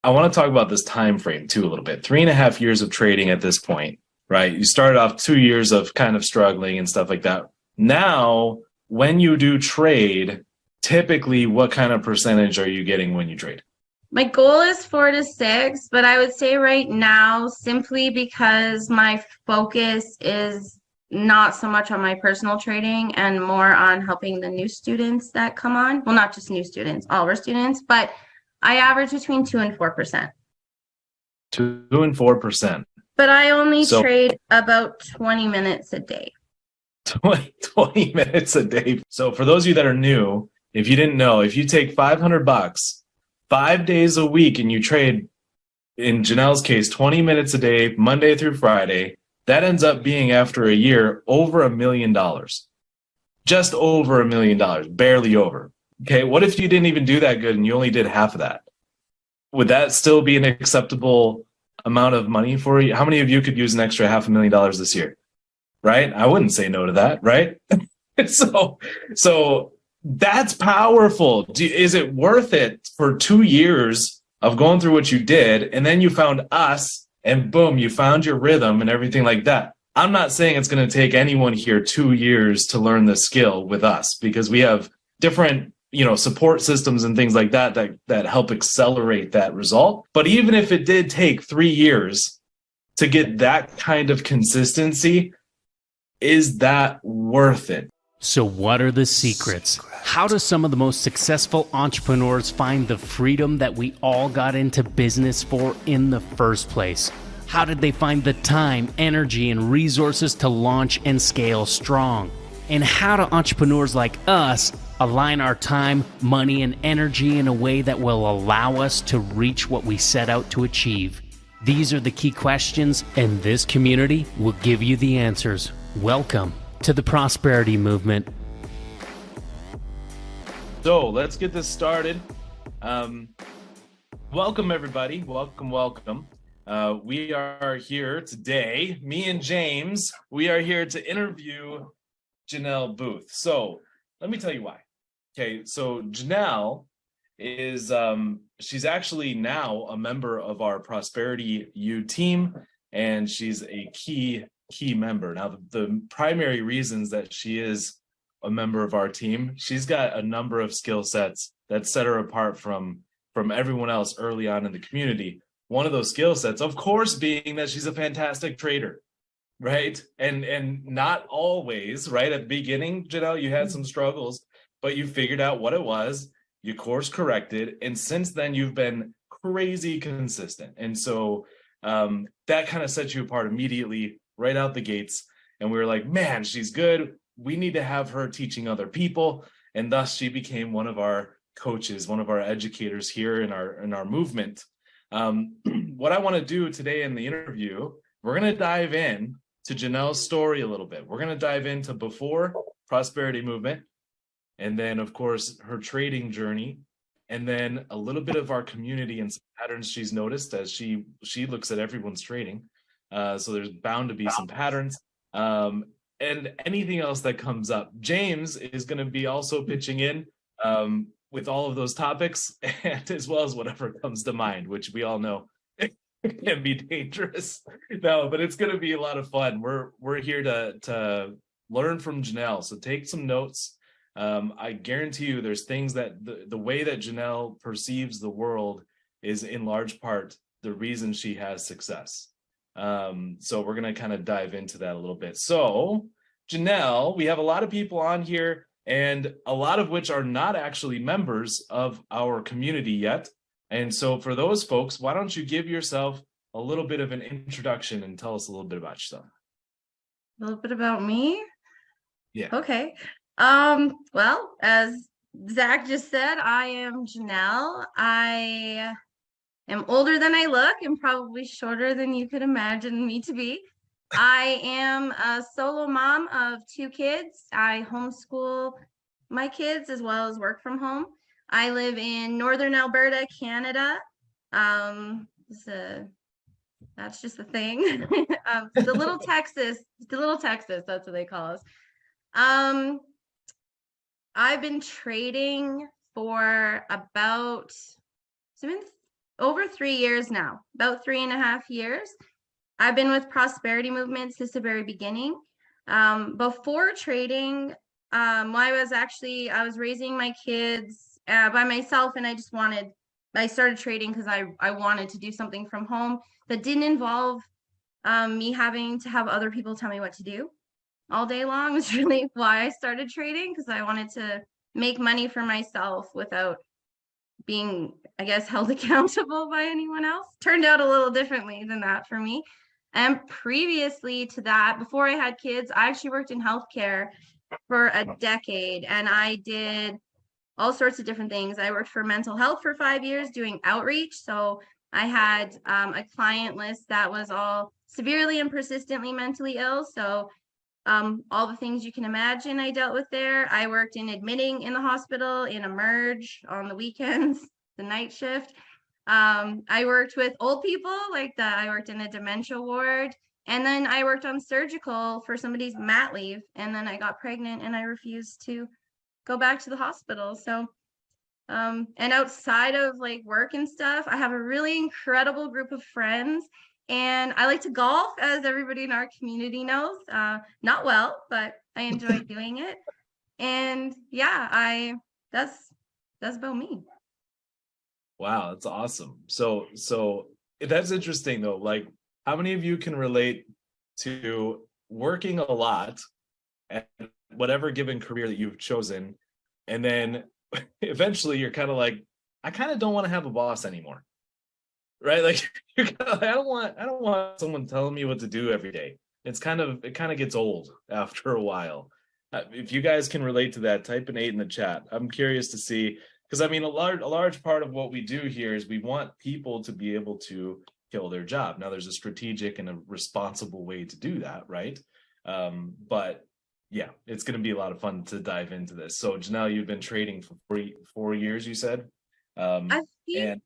I want to talk about this time frame too a little bit. 3.5 years of trading at this point, right? You started off 2 years of kind of struggling and stuff like that. Now, when you do trade, typically what kind of percentage are you getting when you trade? My goal is 4 to 6, but I would say right now, simply because my focus is not so much on my personal trading and more on helping the new students that come on. Well, not just new students, all of our students, but I average between 2 and 4%. 2 and 4%. But I only So trade about 20 minutes a day. 20 minutes a day. So for those of you that are new, if you didn't know, if you take $500, 5 days a week, and you trade, in Janelle's case, 20 minutes a day, Monday through Friday, that ends up being, after a year, over $1 million. Just over $1 million, barely over. Okay, what if you didn't even do that good and you only did half of that? Would that still be an acceptable amount of money for you? How many of you could use an extra $500,000 this year? Right? I wouldn't say no to that, right? So that's powerful. Is it worth it for 2 years of going through what you did, and then you found us, and boom, you found your rhythm and everything like that? I'm not saying it's going to take anyone here 2 years to learn the skill with us, because we have different, support systems and things like that help accelerate that result. But even if it did take 3 years to get that kind of consistency, is that worth it? So what are the secrets? How do some of the most successful entrepreneurs find the freedom that we all got into business for in the first place? How did they find the time, energy, and resources to launch and scale strong? And how do entrepreneurs like us align our time, money, and energy in a way that will allow us to reach what we set out to achieve? These are the key questions, and this community will give you the answers. Welcome to the Prosperity Movement. So let's get this started. Welcome, everybody. Welcome. We are here today, me and James, we are here to interview Janelle Booth. So let me tell you why. Okay, so Janelle is, she's actually now a member of our Prosperity U team, and she's a key member. Now, the primary reasons that she is a member of our team, she's got a number of skill sets that set her apart from everyone else early on in the community. One of those skill sets, of course, being that she's a fantastic trader, right? And not always, right? At the beginning, Janelle, you had some struggles, but you figured out what it was, you course corrected, and since then you've been crazy consistent. And so that kind of set you apart immediately, right out the gates. And we were like, man, she's good. We need to have her teaching other people. And thus she became one of our coaches, one of our educators here in our movement. What I want to do today in the interview, we're going to dive in to Janelle's story a little bit. We're going to dive into before Prosperity Movement, and then, of course, her trading journey, and then a little bit of our community and some patterns she's noticed as she looks at everyone's trading. So there's bound to be some patterns, and anything else that comes up. James is going to be also pitching in with all of those topics, and as well as whatever comes to mind, which we all know can be dangerous. No, but it's going to be a lot of fun. We're here to learn from Janelle, so take some notes. I guarantee you there's things that the way that Janelle perceives the world is in large part the reason she has success. So we're going to kind of dive into that a little bit. So Janelle, we have a lot of people on here, and a lot of which are not actually members of our community yet. And so for those folks, why don't you give yourself a little bit of an introduction and tell us a little bit about yourself? A little bit about me? Yeah. Okay. Well, as Zach just said, I am Janelle. I am older than I look and probably shorter than you could imagine me to be. I am a solo mom of 2 kids. I homeschool my kids as well as work from home. I live in northern Alberta, Canada. That's just the thing. The little Texas, that's what they call us. I've been trading for about, it's been over 3 years now, about 3.5 years. I've been with Prosperity Movement since the very beginning. Before trading, I was raising my kids by myself, and I started trading because I wanted to do something from home that didn't involve me having to have other people tell me what to do all day long. Was really why I started trading, because I wanted to make money for myself without being, I guess, held accountable by anyone else. Turned out a little differently than that for me. And previously to that, before I had kids, I actually worked in healthcare for a decade, and I did all sorts of different things. I worked for mental health for 5 years doing outreach. So I had a client list that was all severely and persistently mentally ill. So all the things you can imagine I dealt with there. I worked in admitting in the hospital, in Emerge on the weekends, the night shift. I worked with old people like that. I worked in a dementia ward. And then I worked on surgical for somebody's mat leave. And then I got pregnant and I refused to go back to the hospital. So, and outside of like work and stuff, I have a really incredible group of friends. And I like to golf, as everybody in our community knows. Not well, but I enjoy doing it. And yeah, that's about me. Wow, that's awesome. So that's interesting though. Like, how many of you can relate to working a lot at whatever given career that you've chosen, and then eventually you're kind of like, I kind of don't want to have a boss anymore, right? Like, you're kind of like, I don't want someone telling me what to do every day. It kind of gets old after a while. If you guys can relate to that, type an 8 in the chat. I'm curious to see, because I mean, a large part of what we do here is we want people to be able to kill their job. Now, there's a strategic and a responsible way to do that, right? But yeah, it's going to be a lot of fun to dive into this. So, Janelle, you've been trading for 4 years, you said? I think And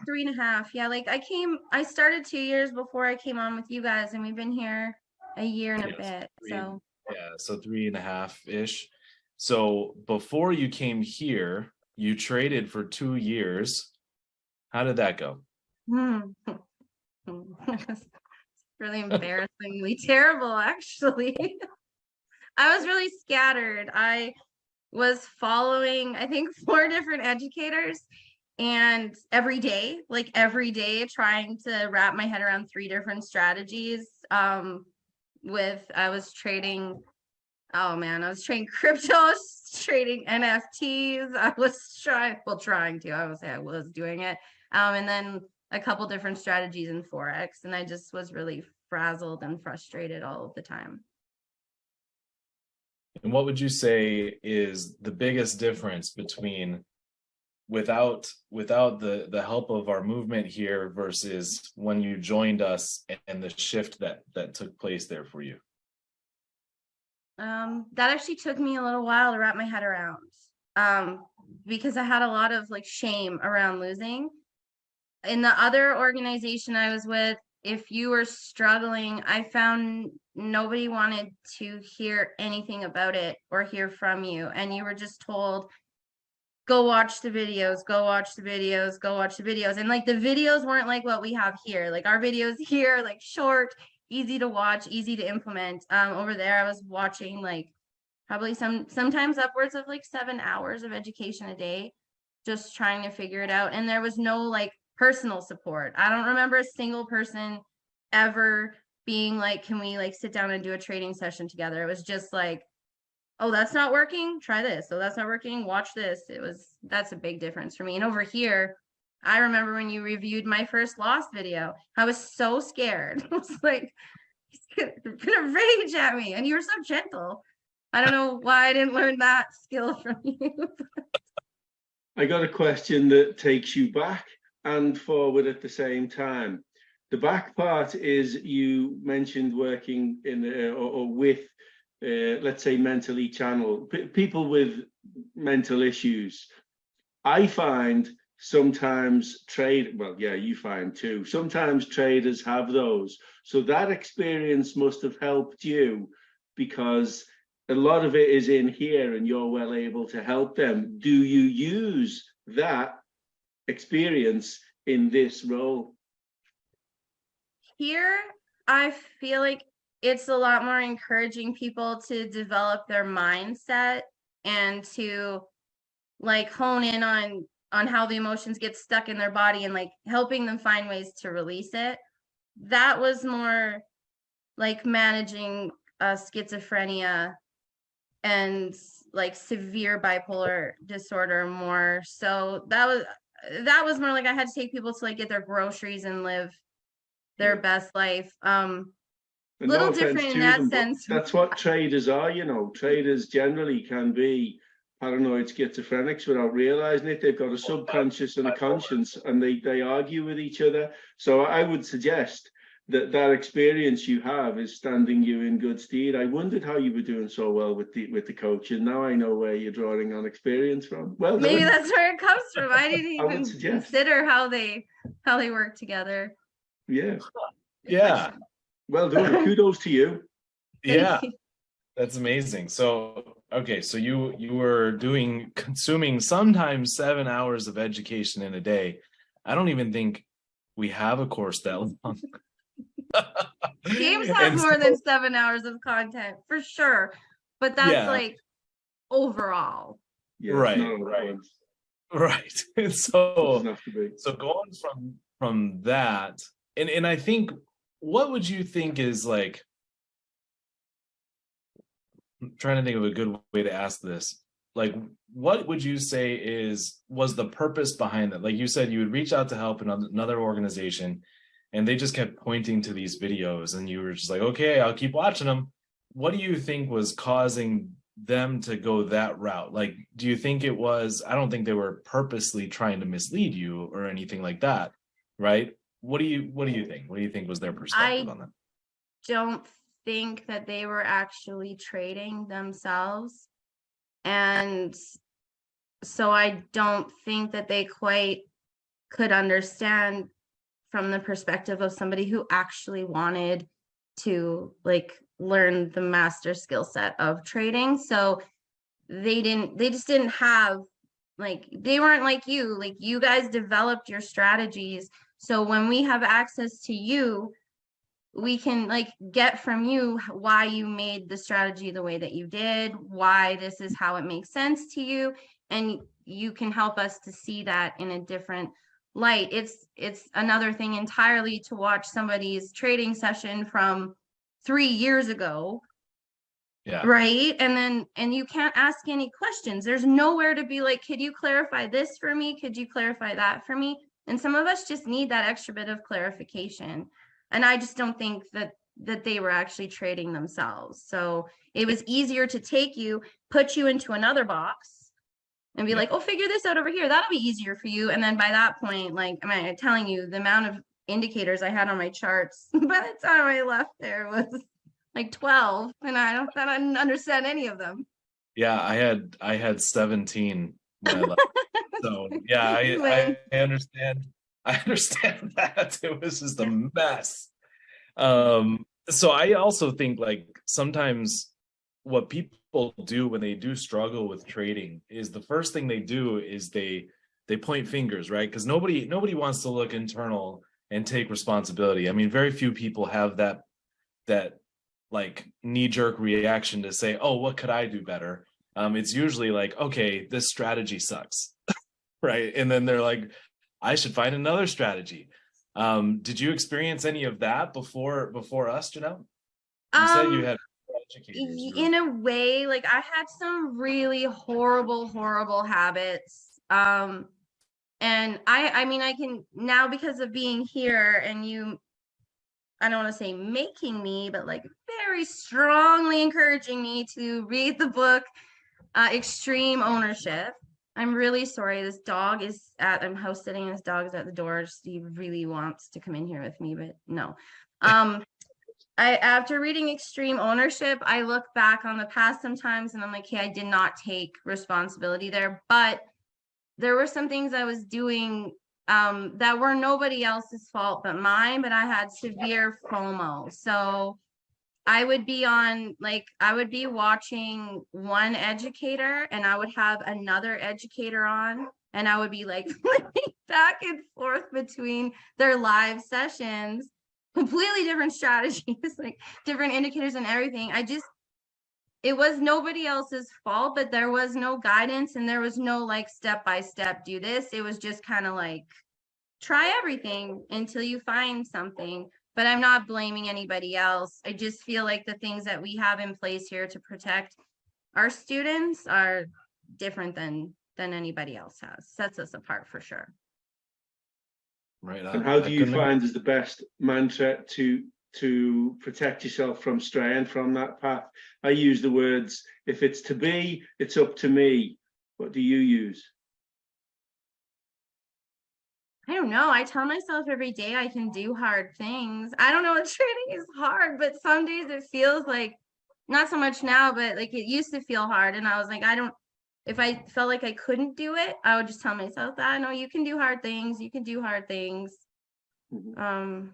3.5. Yeah, like I started 2 years before I came on with you guys, and we've been here a year and a bit. So yeah, so 3.5-ish. So before you came here, you traded for 2 years. How did that go? Really embarrassingly terrible, actually. I was really scattered. I was following, I think, 4 different educators, and every day trying to wrap my head around 3 different strategies. I was trading, oh man, I was trading crypto, I was trading NFTs. I was trying to, I would say I was doing it. And then a couple different strategies in forex, and I just was really frazzled and frustrated all of the time. And what would you say is the biggest difference between without the help of our movement here versus when you joined us and the shift that took place there for you? That actually took me a little while to wrap my head around, because I had a lot of like shame around losing. In the other organization I was with, if you were struggling, I found nobody wanted to hear anything about it or hear from you. And you were just told, go watch the videos, go watch the videos, go watch the videos. And like the videos weren't like what we have here. Like our videos here, like short, easy to watch, easy to implement. Over there, I was watching like probably sometimes upwards of like 7 hours of education a day, just trying to figure it out. And there was no like personal support. I don't remember a single person ever being like, can we like sit down and do a trading session together? It was just like, oh, that's not working, try this. Oh, that's not working, watch this. That's a big difference for me. And over here, I remember when you reviewed my first loss video, I was so scared. I was like, he's gonna rage at me, and you were so gentle. I don't know why I didn't learn that skill from you. I got a question that takes you back and forward at the same time. The back part is, you mentioned working in or with, let's say, mentally channeled people with mental issues. I find sometimes you find too, sometimes traders have those. So that experience must have helped you, because a lot of it is in here and you're well able to help them. Do you use that experience in this role? Here, I feel like it's a lot more encouraging people to develop their mindset and to like hone in on how the emotions get stuck in their body and like helping them find ways to release it. That was more like managing schizophrenia and like severe bipolar disorder more. So that was more like I had to take people to like get their groceries and live their best life. And Little no offense different in to that them, but sense. that's what traders are, you know. Traders generally can be paranoid schizophrenics without realizing it. They've got a subconscious and a conscience, and they argue with each other. So I would suggest that that experience you have is standing you in good stead. I wondered how you were doing so well with the coach, and now I know where you're drawing on experience from. Well Maybe done. that's where it comes from. I didn't I would even suggest. consider how they work together. Yeah. Yeah. Well done. Kudos to you. Yeah. That's amazing. So, okay, so you were consuming sometimes 7 hours of education in a day. I don't even think we have a course that long. James has And more so- than 7 hours of content for sure, but that's Yeah. like overall. Yeah, Right, no, right. it Right. And doesn't have to be. so going from that, and I think, what would you think is like, I'm trying to think of a good way to ask this. Like, what would you say was the purpose behind that? Like you said, you would reach out to help another organization, and they just kept pointing to these videos, and you were just like, okay, I'll keep watching them. What do you think was causing them to go that route? Like, do you think it was, I don't think they were purposely trying to mislead you or anything like that, right? What do you think? What do you think was their perspective on that? Don't think that they were actually trading themselves. And so I don't think that they quite could understand from the perspective of somebody who actually wanted to like learn the master skill set of trading. So they just didn't have, like, they weren't like you guys developed your strategies. So when we have access to you, we can like get from you why you made the strategy the way that you did, why this is how it makes sense to you, and you can help us to see that in a different light. It's another thing entirely to watch somebody's trading session from 3 years ago, Yeah. right? And you can't ask any questions. There's nowhere to be like, could you clarify this for me? Could you clarify that for me? And some of us just need that extra bit of clarification. And I just don't think that they were actually trading themselves. So it was easier to take you, put you into another box and be like, oh, figure this out over here. That'll be easier for you. And then by that point, like, I'm telling you, the amount of indicators I had on my charts by the time I left there was like 12, and I didn't understand any of them. Yeah, I had 17 when I left. So yeah, I understand. I understand that. It was just a mess. So I also think like sometimes what people do when they do struggle with trading is the first thing they do is they point fingers, right? Because nobody wants to look internal and take responsibility. I mean, very few people have that like knee-jerk reaction to say, oh, what could I do better? It's usually like, okay, this strategy sucks. Right. And then they're like, I should find another strategy. Did you experience any of that before us, Janelle? You said you had educators. In a way, like I had some really horrible habits. And I mean, I can now, because of being here and you, I don't want to say making me, but like very strongly encouraging me to read the book, Extreme Ownership. I'm really sorry. This dog is I'm house sitting and this dog is at the door. He really wants to come in here with me, but no. After reading Extreme Ownership, I look back on the past sometimes and I'm like, hey, I did not take responsibility there, but there were some things I was doing that were nobody else's fault but mine, but I had severe FOMO. So I would be watching one educator and I would have another educator on, and I would be like flipping back and forth between their live sessions, completely different strategies, like different indicators and everything. It was nobody else's fault, but there was no guidance and there was no like step by step do this. It was just kind of like try everything until you find something. But I'm not blaming anybody else. I just feel like the things that we have in place here to protect our students are different than anybody else has. Sets us apart for sure. Right on. And how do you couldn't agree. find is the best mantra to protect yourself from straying from that path? I use the words, if it's to be, it's up to me. What do you use? I don't know. I tell myself every day I can do hard things. I don't know if training is hard, but some days it feels like, not so much now, but like it used to feel hard. And I was like, if I felt like I couldn't do it, I would just tell myself that, no, you can do hard things. You can do hard things. Well,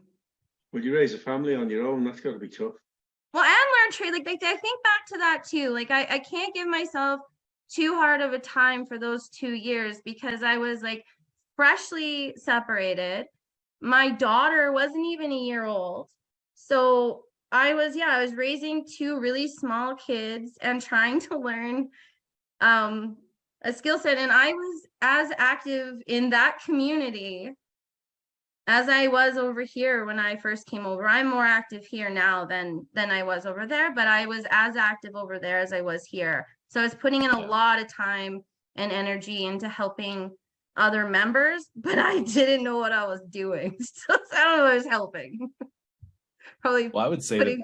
you raise a family on your own. That's got to be tough. Well, and learn trade. Like I think back to that too. Like I can't give myself too hard of a time for those 2 years because I was like freshly separated. My daughter wasn't even a year old. So I was raising 2 really small kids and trying to learn a skill set. And I was as active in that community as I was over here when I first came over. I'm more active here now than I was over there, but I was as active over there as I was here. So I was putting in a lot of time and energy into helping other members, but I didn't know what I was doing. So I don't know if I was helping. Probably. Well, I would say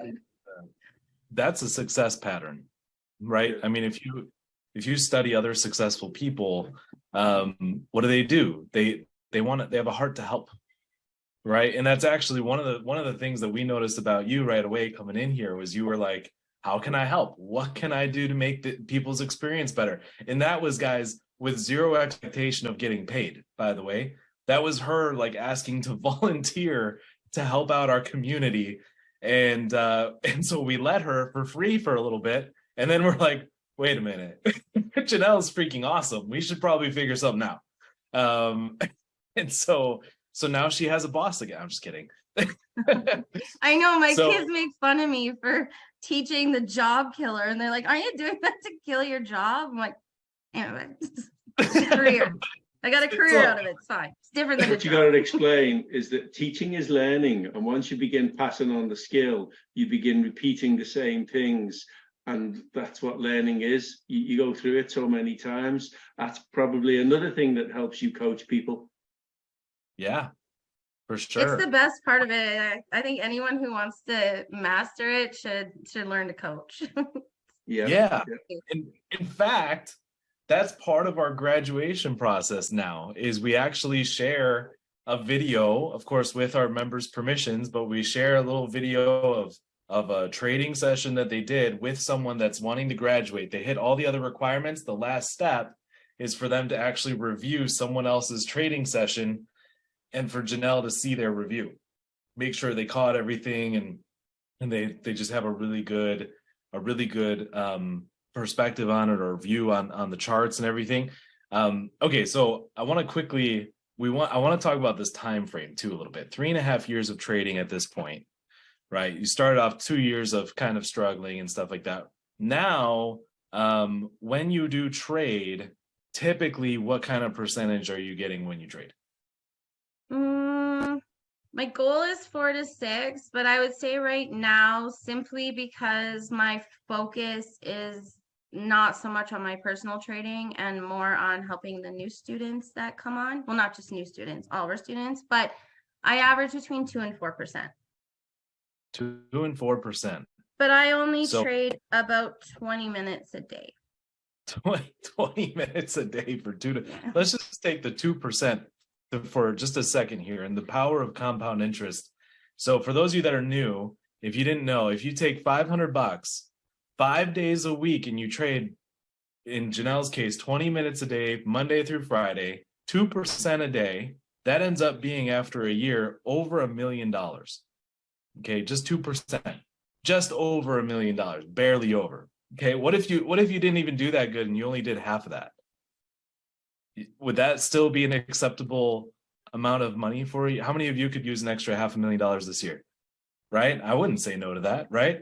that's a success pattern, right? I mean, if you study other successful people, what do? They have a heart to help, right? And that's actually one of the things that we noticed about you right away coming in here was you were like, how can I help? What can I do to make people's experience better? And that was, guys, with zero expectation of getting paid, by the way. That was her like asking to volunteer to help out our community. And so we let her for free for a little bit. And then we're like, wait a minute, Janelle's freaking awesome. We should probably figure something out. And so now she has a boss again. I'm just kidding. I know my kids make fun of me for teaching the job killer. And they're like, are you doing that to kill your job? I'm like, anyway, it's a career. I got a career out of it. It's fine. It's different than what you got to explain is that teaching is learning. And once you begin passing on the skill, you begin repeating the same things. And that's what learning is. You go through it so many times. That's probably another thing that helps you coach people. Yeah, for sure. It's the best part of it. I think anyone who wants to master it should learn to coach. Yeah. In fact, that's part of our graduation process now, is we actually share a video, of course, with our members' permissions, but we share a little video of a trading session that they did with someone that's wanting to graduate. They hit all the other requirements. The last step is for them to actually review someone else's trading session and for Janelle to see their review, make sure they caught everything and they just have a really good perspective on it or view on the charts and everything. Okay, so I want to talk about this time frame too a little bit. 3.5 years of trading at this point, right? You started off 2 years of kind of struggling and stuff like that. Now, when you do trade, typically what kind of percentage are you getting when you trade? My goal is 4 to 6, but I would say right now, simply because my focus is not so much on my personal trading and more on helping the new students that come on. Well, not just new students, all of our students, but I average between 2 and 4%. 2 and 4%. But I only trade about 20 minutes a day. 20 minutes a day for let's just take the 2% for just a second here, and the power of compound interest. So for those of you that are new, if you didn't know, if you take $500 5 days a week and you trade, in Janelle's case, 20 minutes a day, Monday through Friday, 2% a day, that ends up being, after a year, over $1 million. Okay, just 2%, just over $1 million, barely over. Okay, what if you didn't even do that good and you only did half of that? would that still be an acceptable amount of money for you? How many of you could use an extra $500,000 this year? Right? I wouldn't say no to that, right?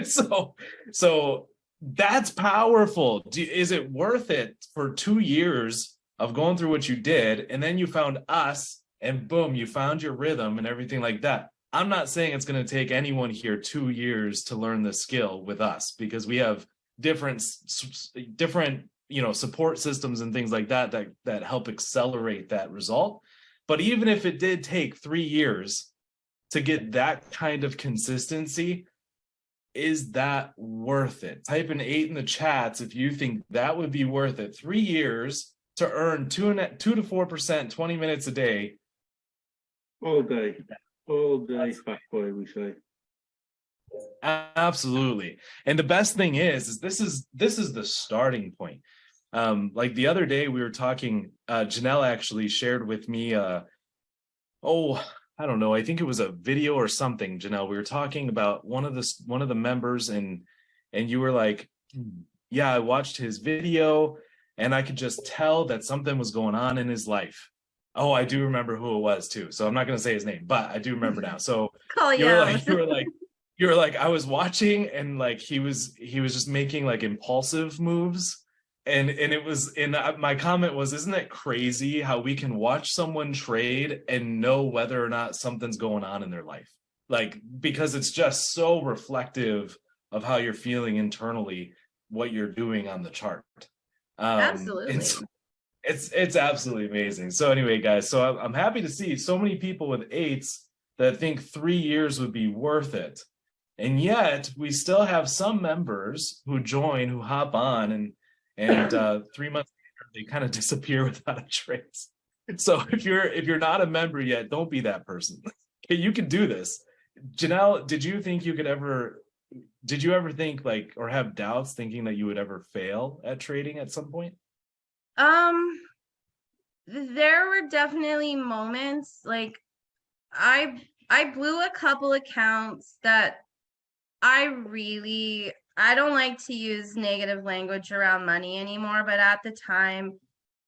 So that's powerful. Is it worth it for 2 years of going through what you did, and then you found us, and boom, you found your rhythm and everything like that? I'm not saying it's going to take anyone here 2 years to learn the skill with us, because we have different support systems and things like that that help accelerate that result. But even if it did take 3 years to get that kind of consistency, is that worth it? Type an 8 in the chats if you think that would be worth it. 3 years to earn 2 to 4%, 20 minutes a day. All day, fat boy, we say. Absolutely. And the best thing is this is the starting point. Like the other day we were talking, Janelle actually shared with me, I don't know, I think it was a video or something, Janelle. We were talking about one of the members, and you were like, yeah, I watched his video and I could just tell that something was going on in his life. Oh, I do remember who it was too. So I'm not going to say his name, but I do remember now. So you were like, I was watching, and like he was just making like impulsive moves. And it was, my comment was, isn't it crazy how we can watch someone trade and know whether or not something's going on in their life? Like, because it's just so reflective of how you're feeling internally, what you're doing on the chart. Absolutely. It's absolutely amazing. So anyway, guys, so I'm happy to see so many people with 8s that think 3 years would be worth it. And yet we still have some members who join, who hop on, and 3 months later, they kind of disappear without a trace. So if you're not a member yet, don't be that person. Okay, you can do this. Janelle, did you ever think, like, or have doubts thinking that you would ever fail at trading at some point? There were definitely moments, like I blew a couple accounts that I don't like to use negative language around money anymore, but at the time,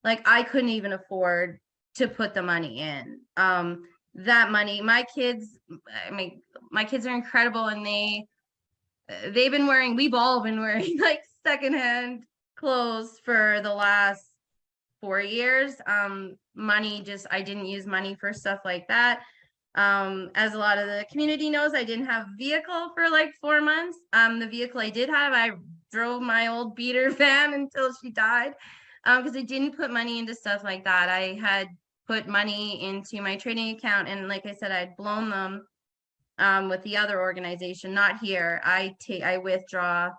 like, I couldn't even afford to put the money in. That money, my kids are incredible, and we've all been wearing like secondhand clothes for the last 4 years. I didn't use money for stuff like that. As a lot of the community knows, I didn't have a vehicle for like 4 months. The vehicle I did have, I drove my old beater van until she died, because I didn't put money into stuff like that. I had put money into my trading account, and like I said, I'd blown them with the other organization, not here. I withdraw,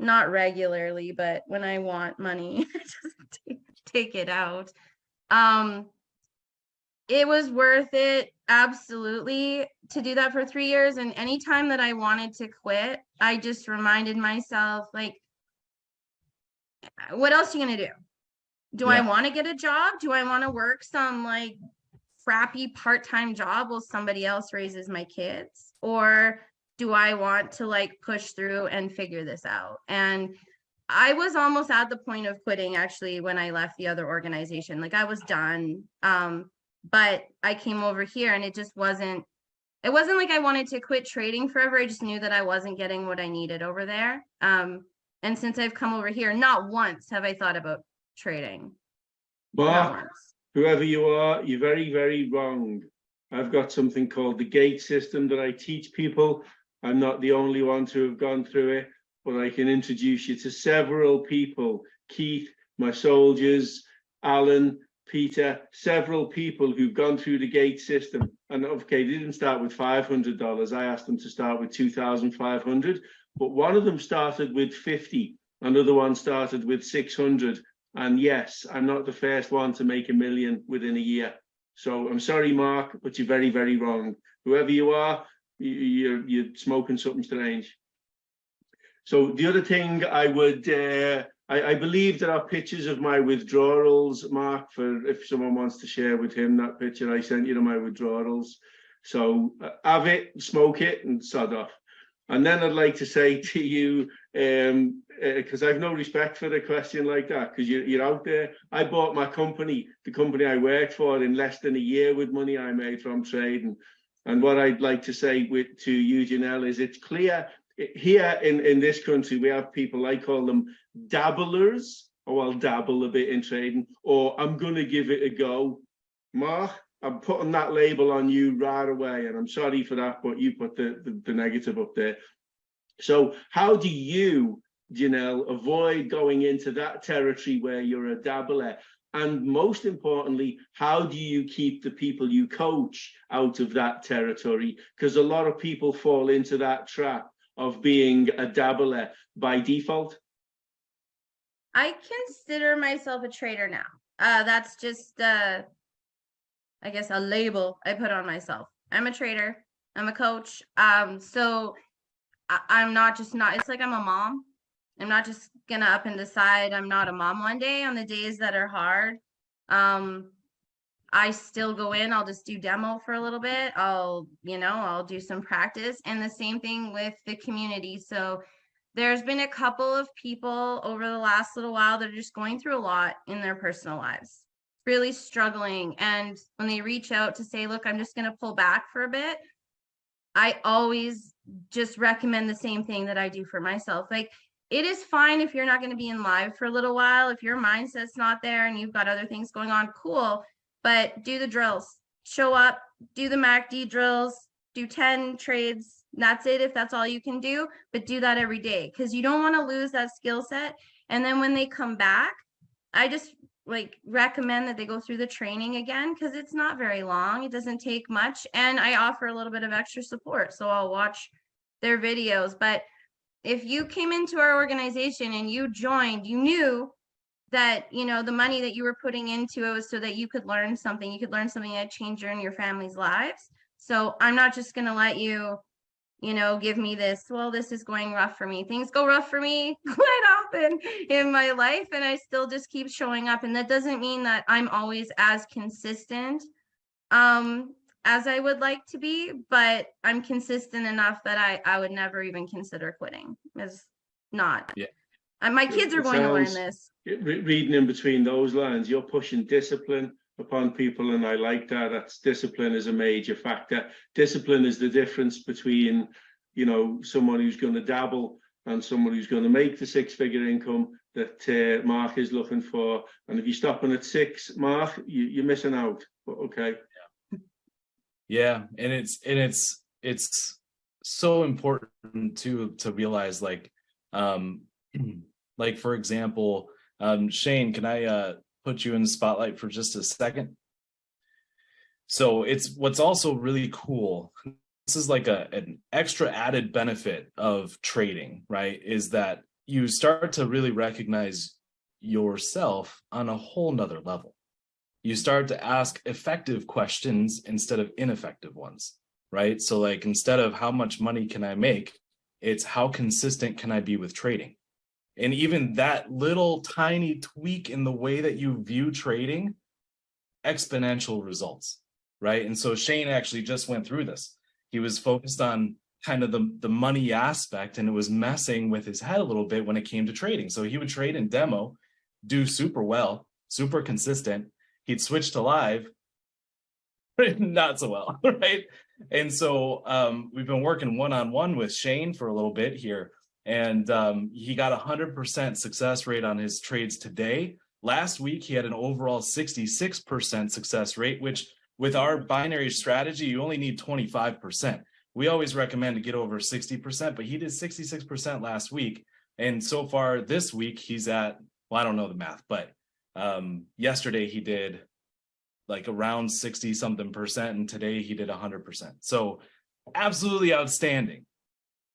not regularly, but when I want money, I just take it out. It was worth it, absolutely, to do that for 3 years. And anytime that I wanted to quit, I just reminded myself, like, what else are you gonna do? Do I want to get a job? Do I want to work some like crappy part-time job while somebody else raises my kids? Or do I want to like push through and figure this out? And I was almost at the point of quitting, actually, when I left the other organization. Like, I was done. But I came over here, and it wasn't like I wanted to quit trading forever. I just knew that I wasn't getting what I needed over there. And since I've come over here, not once have I thought about trading. Mark, whoever you are, you're very, very wrong. I've got something called the gate system that I teach people. I'm not the only one to have gone through it, but I can introduce you to several people. Keith, my soldiers, Alan, Peter, several people who've gone through the gate system. And okay, they didn't start with $500. I asked them to start with $2,500, but one of them started with 50. Another one started with 600. And yes, I'm not the first one to make $1 million within a year. So I'm sorry, Mark, but you're very, very wrong. Whoever you are, you're smoking something strange. So the other thing I would, I believe there are pictures of my withdrawals, Mark, for if someone wants to share with him that picture I sent you of my withdrawals. So have it, smoke it, and sod off. And then I'd like to say to you, because I've no respect for a question like that, because you're out there. I bought my company, the company I worked for, in less than a year with money I made from trading. And what I'd like to say to you, Janelle, is it's clear here in this country, we have people, I call them dabblers. Oh, I'll dabble a bit in trading, or I'm going to give it a go. Mark, I'm putting that label on you right away, and I'm sorry for that, but you put the negative up there. So how do you, Janelle, avoid going into that territory where you're a dabbler? And most importantly, how do you keep the people you coach out of that territory? Because a lot of people fall into that trap of being a dabbler by default. I consider myself a trader now. That's just, I guess, a label I put on myself. I'm a trader. I'm a coach. So I'm not, it's like I'm a mom. I'm not just gonna up and decide I'm not a mom one day. On the days that are hard, I still go in, I'll just do demo for a little bit. I'll do some practice, and the same thing with the community. So there's been a couple of people over the last little while that are just going through a lot in their personal lives, really struggling. And when they reach out to say, look, I'm just going to pull back for a bit, I always just recommend the same thing that I do for myself. Like, it is fine if you're not going to be in live for a little while. If your mindset's not there and you've got other things going on, cool. But do the drills, show up, do the MACD drills, do 10 trades. That's it if that's all you can do, but do that every day, because you don't want to lose that skill set. And then when they come back, I just recommend that they go through the training again, because it's not very long. It doesn't take much. And I offer a little bit of extra support. So I'll watch their videos. But if you came into our organization and you joined, you knew that, the money that you were putting into it was so that you could learn something. You could learn something that changed your and your family's lives. So I'm not just going to let you, give me this, well, this is going rough for me. Things go rough for me quite often in my life, and I still just keep showing up. And that doesn't mean that I'm always as consistent as I would like to be, but I'm consistent enough that I would never even consider quitting. It's not. Yeah. And my kids are going to learn this. Reading in between those lines, you're pushing discipline upon people, and I like that. That's discipline is a major factor. Discipline is the difference between, someone who's going to dabble and someone who's going to make the 6-figure income that Mark is looking for. And if you're stopping at 6, Mark, you're missing out. But okay. Yeah, and it's so important to realize, like for example, Shane, can I put you in the spotlight for just a second? So what's also really cool. This is like an extra added benefit of trading, right? Is that you start to really recognize yourself on a whole nother level. You start to ask effective questions instead of ineffective ones, right? So like, instead of how much money can I make, it's how consistent can I be with trading? And even that little tiny tweak in the way that you view trading, exponential results, right? And so Shane actually just went through this. He was focused on kind of the money aspect, and it was messing with his head a little bit when it came to trading. So he would trade in demo, do super well, super consistent. He'd switch to live, not so well, right? And so we've been working one-on-one with Shane for a little bit here, and he got 100% success rate on his trades today. Last week, he had an overall 66% success rate, which with our binary strategy, you only need 25%. We always recommend to get over 60%, but he did 66% last week. And so far this week, he's at, well, I don't know the math, but yesterday he did like around 60 something percent, and today he did 100%. So absolutely outstanding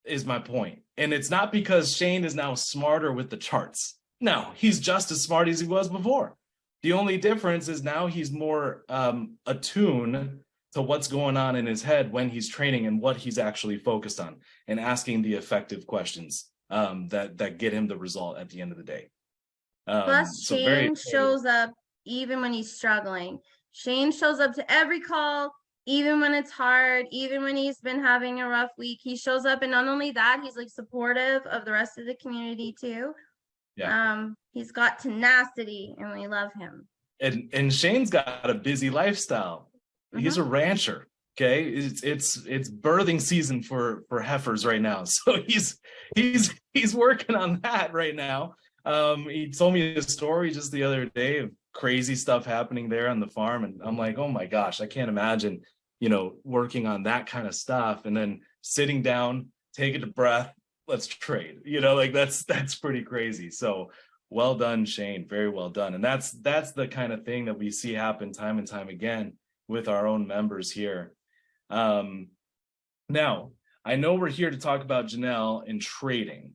is my point. And it's not because Shane is now smarter with the charts. No, he's just as smart as he was before. The only difference is now he's more attuned to what's going on in his head when he's training and what he's actually focused on, and asking the effective questions that get him the result at the end of the day. Plus, Shane shows up even when he's struggling. Shane shows up to every call. even when it's hard, even when he's been having a rough week, he shows up. And not only that, he's like supportive of the rest of the community too. Yeah. He's got tenacity and we love him. And Shane's got a busy lifestyle. He's a rancher. Okay. It's birthing season for heifers right now. So he's working on that right now. He told me a story just the other day of crazy stuff happening there on the farm. And I'm like, oh my gosh, I can't imagine, working on that kind of stuff and then sitting down, take a deep breath, let's trade, like that's pretty crazy. So well done, Shane. Very well done. And that's the kind of thing that we see happen time and time again with our own members here. Now, I know we're here to talk about Janelle and trading,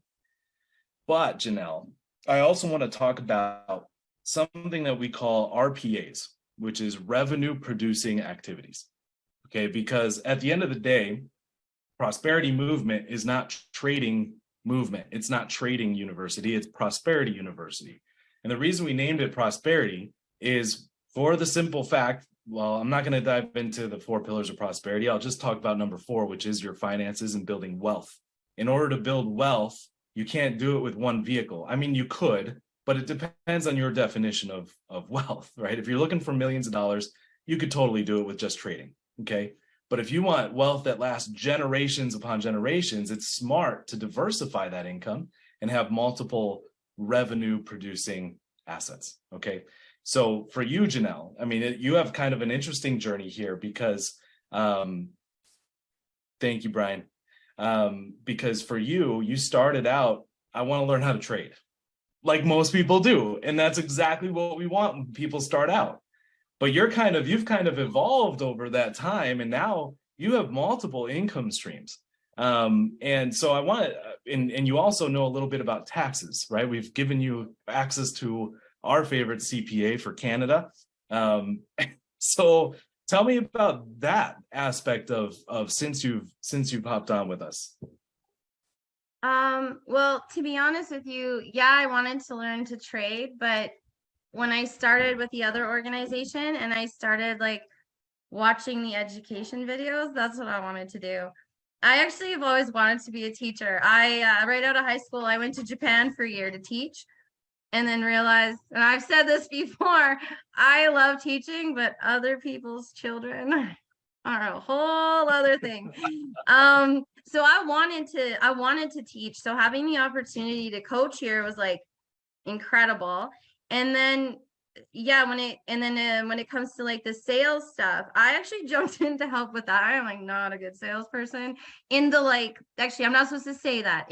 but Janelle, I also want to talk about something that we call RPAs, which is revenue producing activities. Okay, because at the end of the day, prosperity movement is not trading movement. It's not trading university, it's prosperity university. And the reason we named it prosperity is for the simple fact, well, I'm not going to dive into the 4 pillars of prosperity. I'll just talk about number 4, which is your finances and building wealth. In order to build wealth, you can't do it with one vehicle. I mean, you could, but it depends on your definition of wealth, right? If you're looking for millions of dollars, you could totally do it with just trading, okay? But if you want wealth that lasts generations upon generations, it's smart to diversify that income and have multiple revenue producing assets, okay? So for you, Janelle, I mean, you have kind of an interesting journey here because, thank you, Bryan. Because for you started out, I want to learn how to trade, like most people do. And that's exactly what we want when people start out. But you've kind of evolved over that time, and now you have multiple income streams. And so I want to, and you also know a little bit about taxes, right? We've given you access to our favorite CPA for Canada. So tell me about that aspect of since you've hopped on with us. Well, to be honest with you, yeah, I wanted to learn to trade, but when I started with the other organization and I started like watching the education videos, that's what I wanted to do. I actually have always wanted to be a teacher. I right out of high school, I went to Japan for a year to teach and then realized, and I've said this before, I love teaching, but other people's children are a whole other thing. So I wanted to teach. So having the opportunity to coach here was like incredible. And then when it comes to like the sales stuff, I actually jumped in to help with that. I'm like not a good salesperson. Actually, I'm not supposed to say that.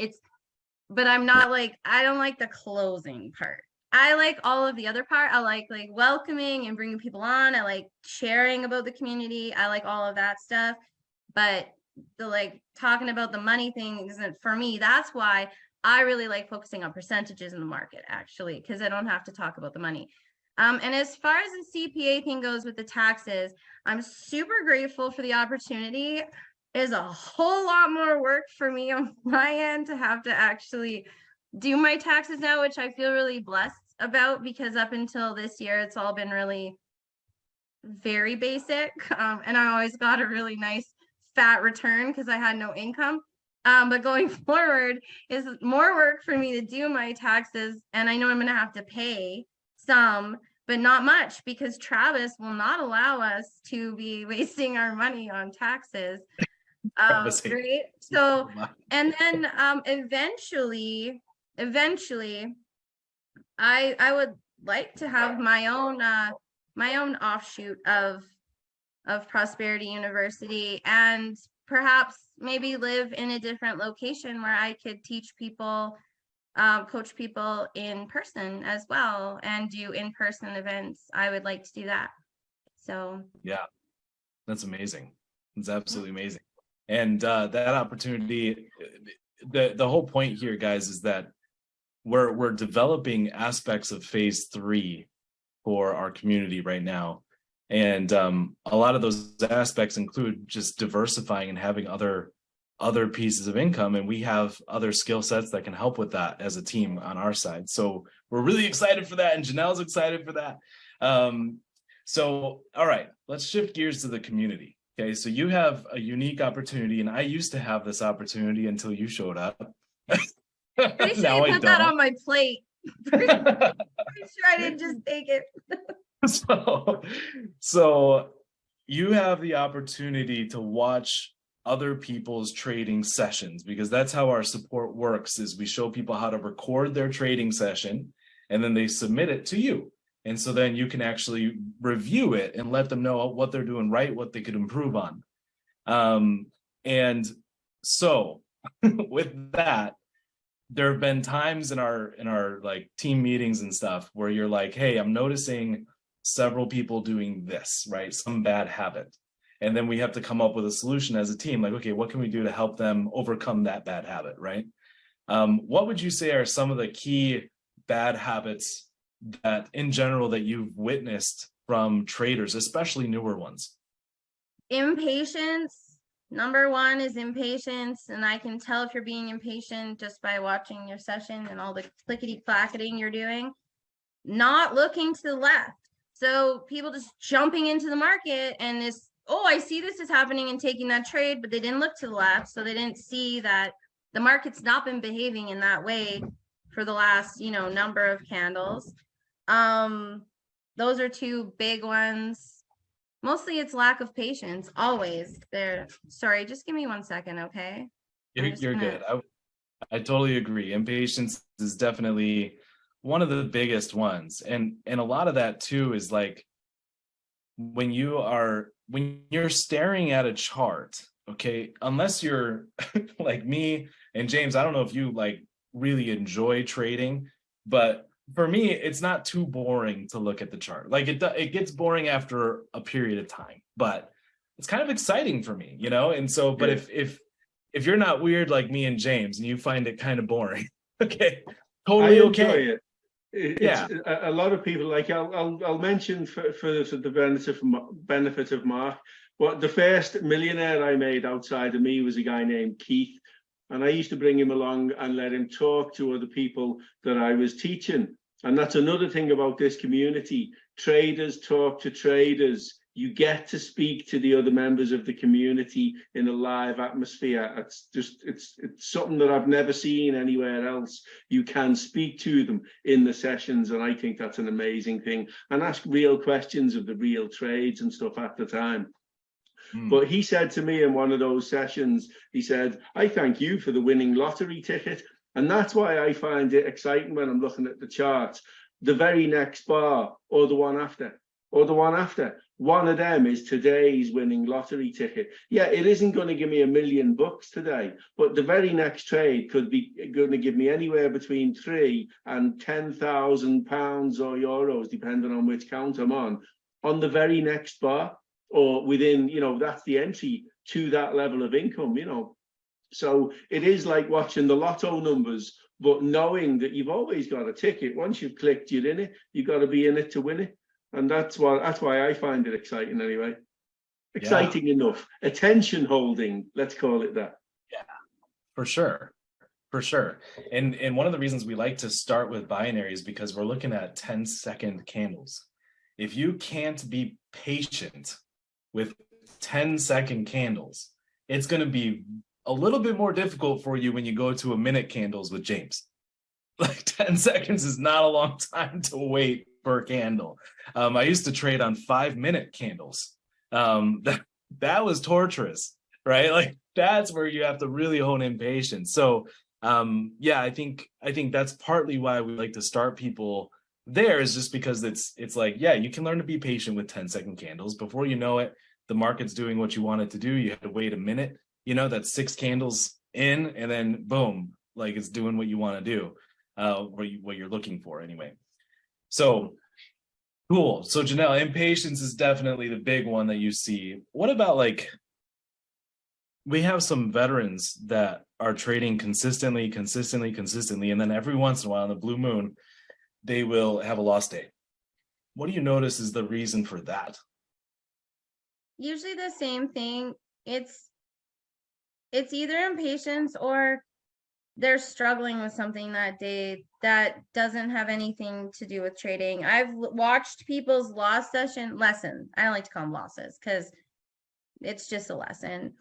But I'm not like, I don't like the closing part. I like all of the other part. I like welcoming and bringing people on. I like sharing about the community. I like all of that stuff. But the like talking about the money thing isn't for me. That's why I really like focusing on percentages in the market, actually, because I don't have to talk about the money. And as far as the CPA thing goes with the taxes, I'm super grateful for the opportunity. It is a whole lot more work for me on my end to have to actually do my taxes now, which I feel really blessed about because up until this year, it's all been really very basic. And I always got a really nice fat return because I had no income. But going forward is more work for me to do my taxes. And I know I'm going to have to pay some, but not much because Travis will not allow us to be wasting our money on taxes. Great. So, and then eventually, I would like to have my own offshoot of Prosperity University and perhaps maybe live in a different location where I could teach people, coach people in person as well and do in-person events. I would like to do that. So yeah, that's amazing. It's absolutely amazing. And that opportunity, the whole point here, guys, is that we're developing aspects of phase 3 for our community right now. And a lot of those aspects include just diversifying and having other pieces of income. And we have other skill sets that can help with that as a team on our side. So we're really excited for that. And Janelle's excited for that. So, all right, let's shift gears to the community. Okay, so you have a unique opportunity, and I used to have this opportunity until you showed up. Pretty sure Now you I put that don't. on my plate. Pretty sure I didn't just take it. So you have the opportunity to watch other people's trading sessions, because that's how our support works, is we show people how to record their trading session and then they submit it to you. And so then you can actually review it and let them know what they're doing right, what they could improve on. And so with that, there have been times in our like team meetings and stuff where you're like, hey, I'm noticing several people doing this, right? Some bad habit. And then we have to come up with a solution as a team, like, okay, what can we do to help them overcome that bad habit, right? What would you say are some of the key bad habits that in general that you've witnessed from traders, especially newer ones? Impatience. Number one is impatience, and I can tell if you're being impatient just by watching your session and all the clickety clacketing you're doing. Not looking to the left. So people just jumping into the market and this, oh, I see this is happening and taking that trade, but they didn't look to the left, so they didn't see that the market's not been behaving in that way for the last, number of candles. Those are two big ones. Mostly it's lack of patience, always. There. Sorry, just give me 1 second, okay? You're good. I totally agree. Impatience is definitely one of the biggest ones. And a lot of that too is like when you're staring at a chart, okay, unless you're like me and James, I don't know if you like really enjoy trading, but for me, it's not too boring to look at the chart. Like it gets boring after a period of time, but it's kind of exciting for me, And so, but if you're not weird like me and James and you find it kind of boring, okay, totally okay. It's a lot of people, like I'll mention for the benefit of Mark, but the first millionaire I made outside of me was a guy named Keith. And I used to bring him along and let him talk to other people that I was teaching. And that's another thing about this community. Traders talk to traders. You get to speak to the other members of the community in a live atmosphere. It's something that I've never seen anywhere else. You can speak to them in the sessions, and I think that's an amazing thing. And ask real questions of the real trades and stuff at the time. But he said to me in one of those sessions, he said, I thank you for the winning lottery ticket. And that's why I find it exciting when I'm looking at the charts. The very next bar, or the one after, one of them is today's winning lottery ticket. Yeah, it isn't going to give me $1 million today, but the very next trade could be going to give me anywhere between £3,000 and £10,000 or euros, depending on which count I'm on the very next bar. Or within, that's the entry to that level of income, So it is like watching the lotto numbers, but knowing that you've always got a ticket. Once you've clicked, you're in it. You've got to be in it to win it. And that's why I find it exciting anyway. Exciting enough. Attention holding, let's call it that. Yeah, for sure. For sure. And one of the reasons we like to start with binary is because we're looking at 10-second candles. If you can't be patient with 10-second candles, it's going to be a little bit more difficult for you when you go to a minute candles with James. Like 10 seconds is not a long time to wait per candle. I used to trade on 5-minute candles. That was torturous, right? Like that's where you have to really hone in patience. So I think that's partly why we like to start people there, is just because it's like, you can learn to be patient with 10-second candles. Before you know it, the market's doing what you want it to do. You have to wait a minute, that's 6 candles in, and then boom, like it's doing what you want to do, what you're looking for anyway. So cool. So Janelle, impatience is definitely the big one that you see. What about like, we have some veterans that are trading consistently, and then every once in a while on the blue moon, they will have a lost day. What do you notice is the reason for that? Usually the same thing. It's either impatience or they're struggling with something that day that doesn't have anything to do with trading. I've watched people's lessons. I don't like to call them losses because it's just a lesson.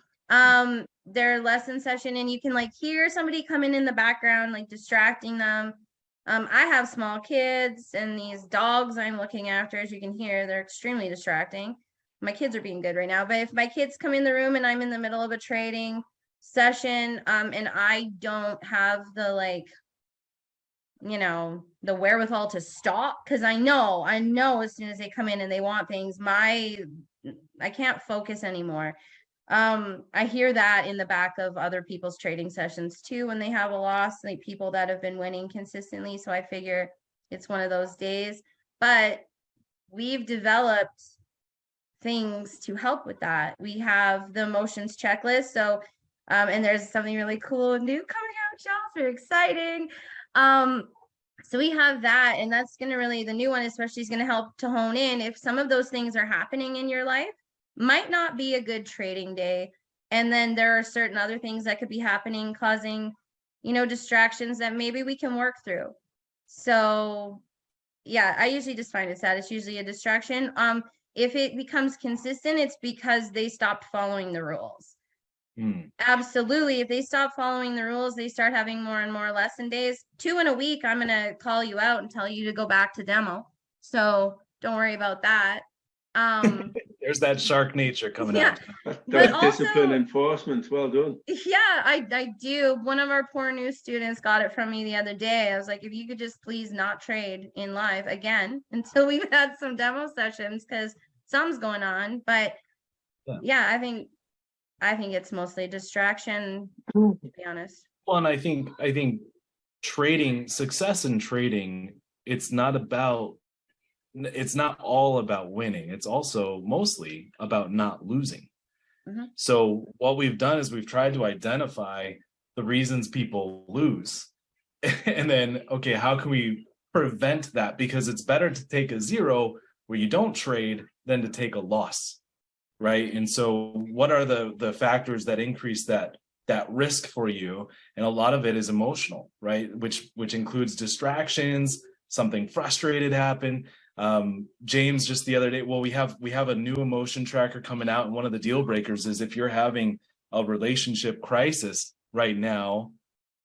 Their lesson session, and you can like hear somebody coming in the background, like distracting them. I have small kids and these dogs I'm looking after, as you can hear, they're extremely distracting. My kids are being good right now, but if my kids come in the room and I'm in the middle of a trading session, and I don't have the like, you know, the wherewithal to stop, because I know as soon as they come in and they want things, I can't focus anymore. I hear that in the back of other people's trading sessions too, when they have a loss, like people that have been winning consistently. So I figure it's one of those days, but we've developed things to help with that. We have the emotions checklist. So, and there's something really cool and new coming out, y'all. Very exciting. So we have that, and that's going to really, the new one especially is going to help to hone in if some of those things are happening in your life. Might not be a good trading day. And then there are certain other things that could be happening, causing, you know, distractions that maybe we can work through. So yeah, I usually just find it sad. It's usually a distraction. If it becomes consistent, it's because they stopped following the rules. Absolutely. If they stop following the rules, they start having more and more lesson days. 2 in a week, I'm going to call you out and tell you to go back to demo. So don't worry about that. There's that shark nature coming Yeah. out. That's discipline enforcement. Well done. Yeah, I do. One of our poor new students got it from me the other day. I was like, if you could just please not trade in live again until we've had some demo sessions, because something's going on. But yeah, I think it's mostly distraction, to be honest. Well, and I think trading, success in trading, it's not all about winning. It's also mostly about not losing. So what we've done is we've tried to identify the reasons people lose. And then, okay, how can we prevent that? Because it's better to take a 0 where you don't trade than to take a loss, right? And so what are the factors that increase that risk for you? And a lot of it is emotional, right? Which includes distractions, something frustrated happened. James just the other day, well, we have a new emotion tracker coming out, and one of the deal breakers is if you're having a relationship crisis right now,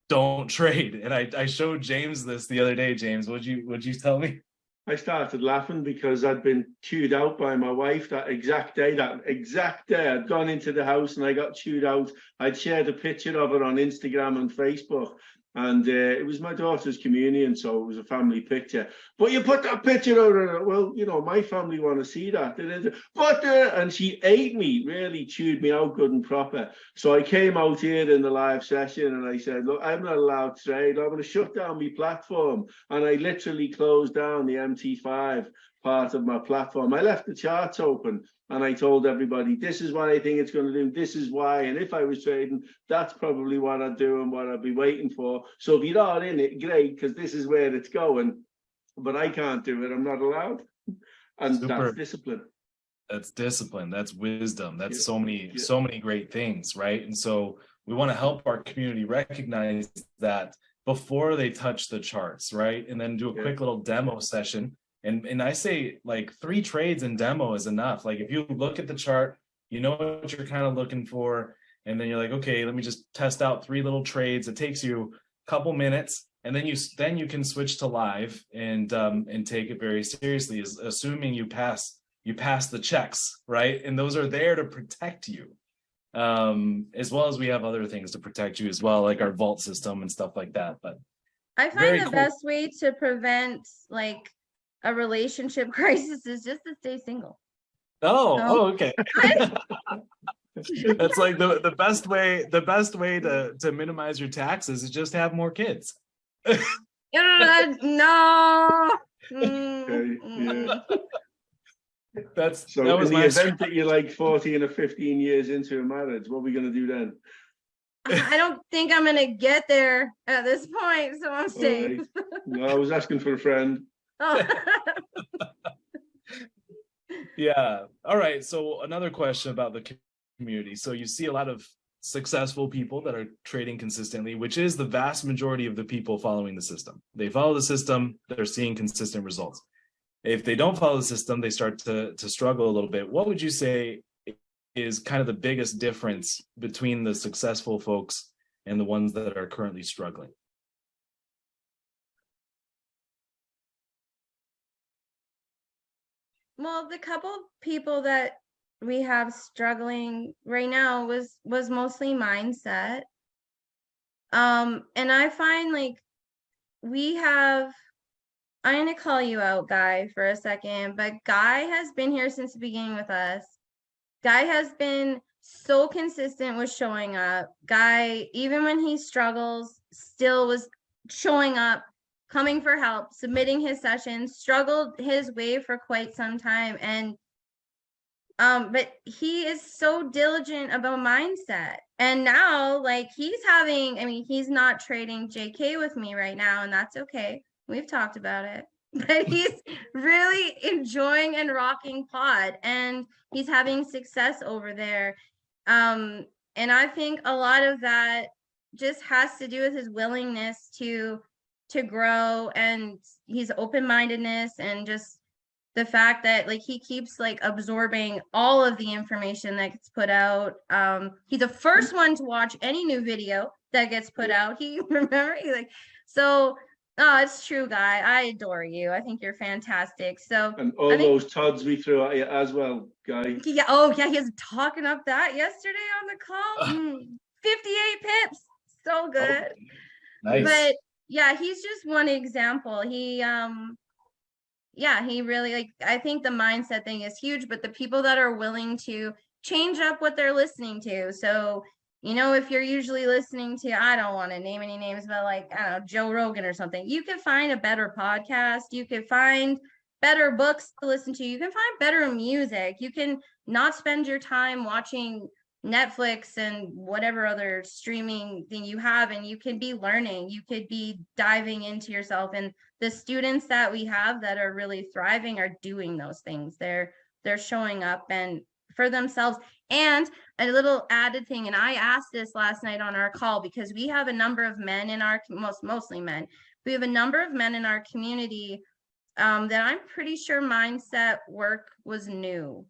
don't trade. And I showed James this the other day. James, what'd you tell me? I started laughing because I'd been chewed out by my wife that exact day. I'd gone into the house and I got chewed out. I'd shared a picture of it on Instagram and Facebook. And it was my daughter's communion, so it was a family picture. But you put that picture out there, well, you know, my family want to see that. But and she ate me, really chewed me out good and proper. So I came out here in the live session and I said, look, I'm not allowed to trade. I'm going to shut down my platform. And I literally closed down the MT5 part of my platform. I left the charts open and I told everybody, this is what I think it's going to do. This is why. And if I was trading, that's probably what I'd do and what I'd be waiting for. So if you're not in it, great, because this is where it's going. But I can't do it. I'm not allowed. And that's discipline. That's discipline. That's wisdom. That's so many great things, right? And so we want to help our community recognize that before they touch the charts, right? And then do a quick little demo session. And I say like 3 trades in demo is enough. Like if you look at the chart, you know what you're kind of looking for, and then you're like, okay, let me just test out 3 little trades. It takes you a couple minutes, and then you can switch to live and take it very seriously, assuming you pass the checks, right? And those are there to protect you, as well as we have other things to protect you as well, like our vault system and stuff like that. But I find the best way to prevent like a relationship crisis is just to stay single. Okay. That's like the best way to minimize your taxes is just have more kids. No. That's so in the event that you're like 14 or 15 years into a marriage, what are we going to do then? I don't think I'm going to get there at this point, so I'm safe. Right. No, I was asking for a friend. Oh. Yeah. All right. So another question about the community. So you see a lot of successful people that are trading consistently, which is the vast majority of the people following the system. They follow the system, they're seeing consistent results. If they don't follow the system, they start to struggle a little bit. What would you say is kind of the biggest difference between the successful folks and the ones that are currently struggling? Well, the couple people that we have struggling right now was mostly mindset. And I find like we have, I'm gonna call you out, Guy, for a second, but Guy has been here since the beginning with us. Guy has been so consistent with showing up. Guy, even when he struggles, still was showing up, coming for help, submitting his sessions, struggled his way for quite some time. And but he is so diligent about mindset. And now, like, he's having, I mean, he's not trading JK with me right now, and that's okay. We've talked about it. But he's really enjoying and rocking pod, and he's having success over there. And I think a lot of that just has to do with his willingness to grow, and his open-mindedness, and just the fact that like he keeps like absorbing all of the information that gets put out. He's the first one to watch any new video that gets put out. He remember he like so. Oh, it's true, Guy. I adore you. I think you're fantastic. So And all those Tods we threw at you as well, Guy. Yeah. Oh, yeah. He was talking up that yesterday on the call. 58 pips. So good. Oh, nice. But yeah, he's just one example. Yeah, he really like, I think the mindset thing is huge, but the people that are willing to change up what they're listening to. So, you know, if you're usually listening to, I don't want to name any names, but like, I don't know, Joe Rogan or something, you can find a better podcast. You can find better books to listen to. You can find better music. You can not spend your time watching Netflix and whatever other streaming thing you have, and you can be learning. You could be diving into yourself. And the students that we have that are really thriving are doing those things. They're showing up and for themselves. And a little added thing, and I asked this last night on our call, because we have a number of men in our, mostly men, we have a number of men in our community that I'm pretty sure mindset work was new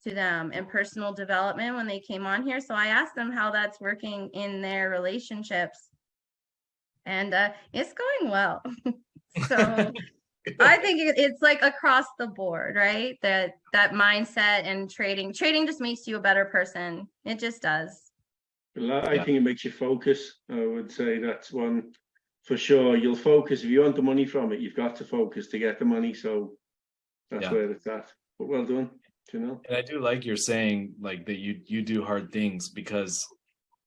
to them, and personal development when they came on here. So I asked them how that's working in their relationships, and it's going well. So I think it's like across the board, right? That mindset and trading just makes you a better person. It just does. I think it makes you focus. I would say that's one for sure. You'll focus. If you want the money from it, you've got to focus to get the money. So that's where it's at. But well done, Janelle. And I do like you're saying like that you do hard things, because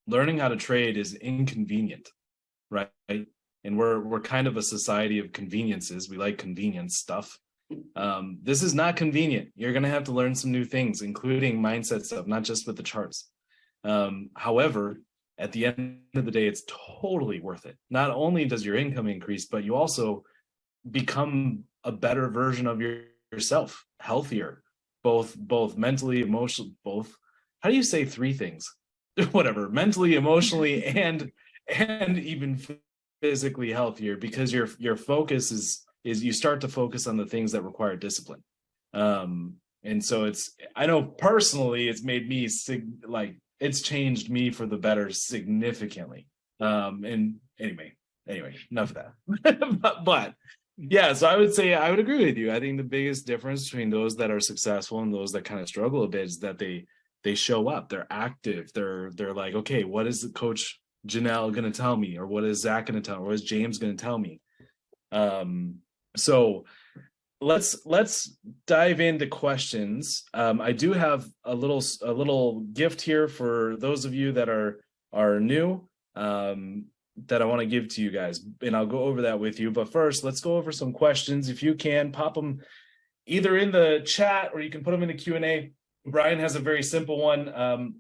learning how to trade is inconvenient, right? And we're kind of a society of conveniences. We like convenience stuff. This is not convenient. You're going to have to learn some new things, including mindset stuff, not just with the charts. However, at the end of the day, it's totally worth it. Not only does your income increase, but you also become a better version of yourself, healthier, both mentally, emotionally, both. How do you say three things? Whatever, mentally, emotionally, and even physically healthier, because your focus is you start to focus on the things that require discipline. And so I know personally it's made me it's changed me for the better significantly. And anyway, enough of that. but yeah, so I would say I would agree with you. I think the biggest difference between those that are successful and those that kind of struggle a bit is that they show up, they're active, they're like, okay, what is the coach Janelle going to tell me, or what is Zach going to tell me, or what is James going to tell me? So let's dive into questions. I do have a little gift here for those of you that are new, that I want to give to you guys, and I'll go over that with you. But first, let's go over some questions. If you can, pop them either in the chat or you can put them in the Q&A. Bryan has a very simple one.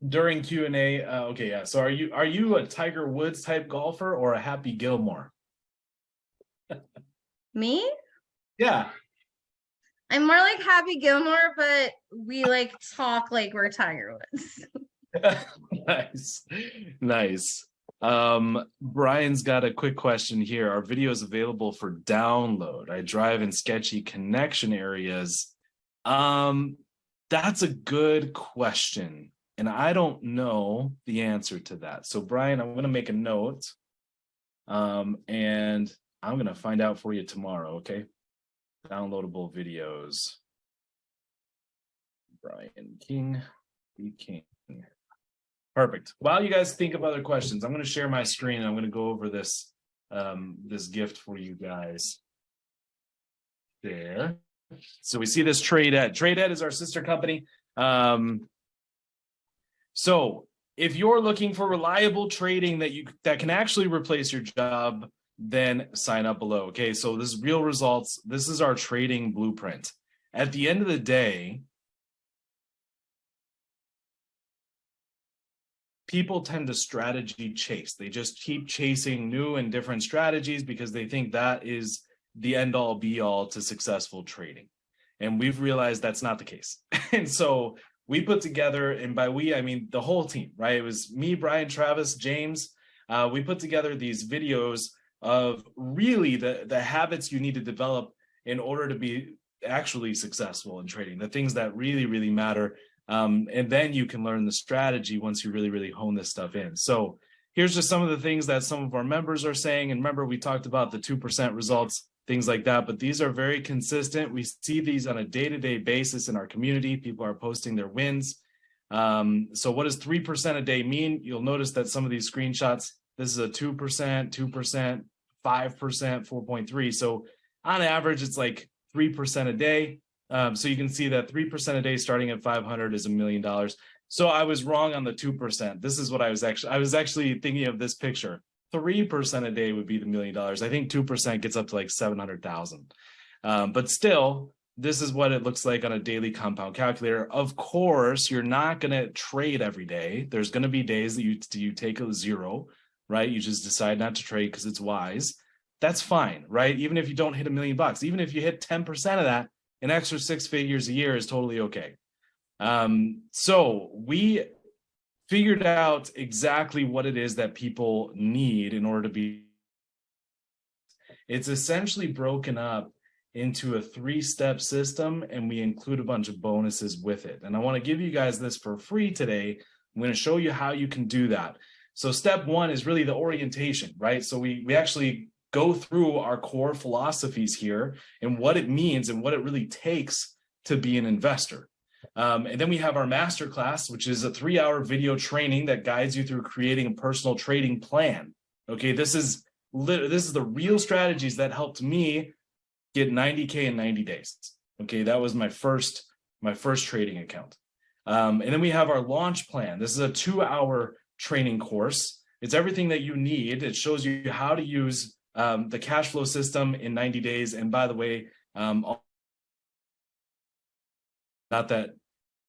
During Q&A, okay, yeah. So are you a Tiger Woods type golfer or a Happy Gilmore? Me? Yeah. I'm more like Happy Gilmore, but we like talk like we're Tiger Woods. Nice. Brian's got a quick question here. Are videos available for download? I drive in sketchy connection areas. That's a good question. And I don't know the answer to that. So Bryan, I'm going to make a note. And I'm going to find out for you tomorrow. Okay. Downloadable videos. Bryan King. Perfect. While you guys think of other questions, I'm going to share my screen. And I'm going to go over this, this gift for you guys. There. So we see this TradeEd. TradeEd is our sister company. So if you're looking for reliable trading that can actually replace your job, then sign up below. Okay, so this is real results. This is our trading blueprint. At the end of the day, people tend to strategy chase. They just keep chasing new and different strategies because they think that is the end all be all to successful trading. And we've realized that's not the case. And so we put together, and by we, I mean the whole team, right? It was me, Bryan, Travis, James. We put together these videos of really the habits you need to develop in order to be actually successful in trading, the things that really, really matter. And then you can learn the strategy once you really, really hone this stuff in. So here's just some of the things that some of our members are saying. And remember, we talked about the 2% results, things like that, but these are very consistent. We see these on a day-to-day basis in our community. People are posting their wins. So what does 3% a day mean? You'll notice that some of these screenshots, this is a 2%, 2%, 5%, 4.3. So on average, it's like 3% a day. So you can see that 3% a day starting at 500 is $1 million. So I was wrong on the 2%. This is what I was actually thinking of this picture. 3% a day would be the $1 million. I think 2% gets up to like 700,000. But still, this is what it looks like on a daily compound calculator. Of course, you're not going to trade every day. There's going to be days that you take a zero, right? You just decide not to trade because it's wise. That's fine, right? Even if you don't hit $1 million, even if you hit 10% of that, an extra 6 figures a year is totally okay. So we figured out exactly what it is that people need in order to be. It's essentially broken up into a 3-step system, and we include a bunch of bonuses with it. And I want to give you guys this for free today. I'm going to show you how you can do that. So step 1 is really the orientation, right? So we actually go through our core philosophies here and what it means and what it really takes to be an investor. And then we have our masterclass, which is a 3-hour video training that guides you through creating a personal trading plan. Okay, this is the real strategies that helped me get 90K in 90 days. Okay, that was my first trading account. And then we have our launch plan. This is a 2-hour training course. It's everything that you need. It shows you how to use the cash flow system in 90 days. And by the way, not that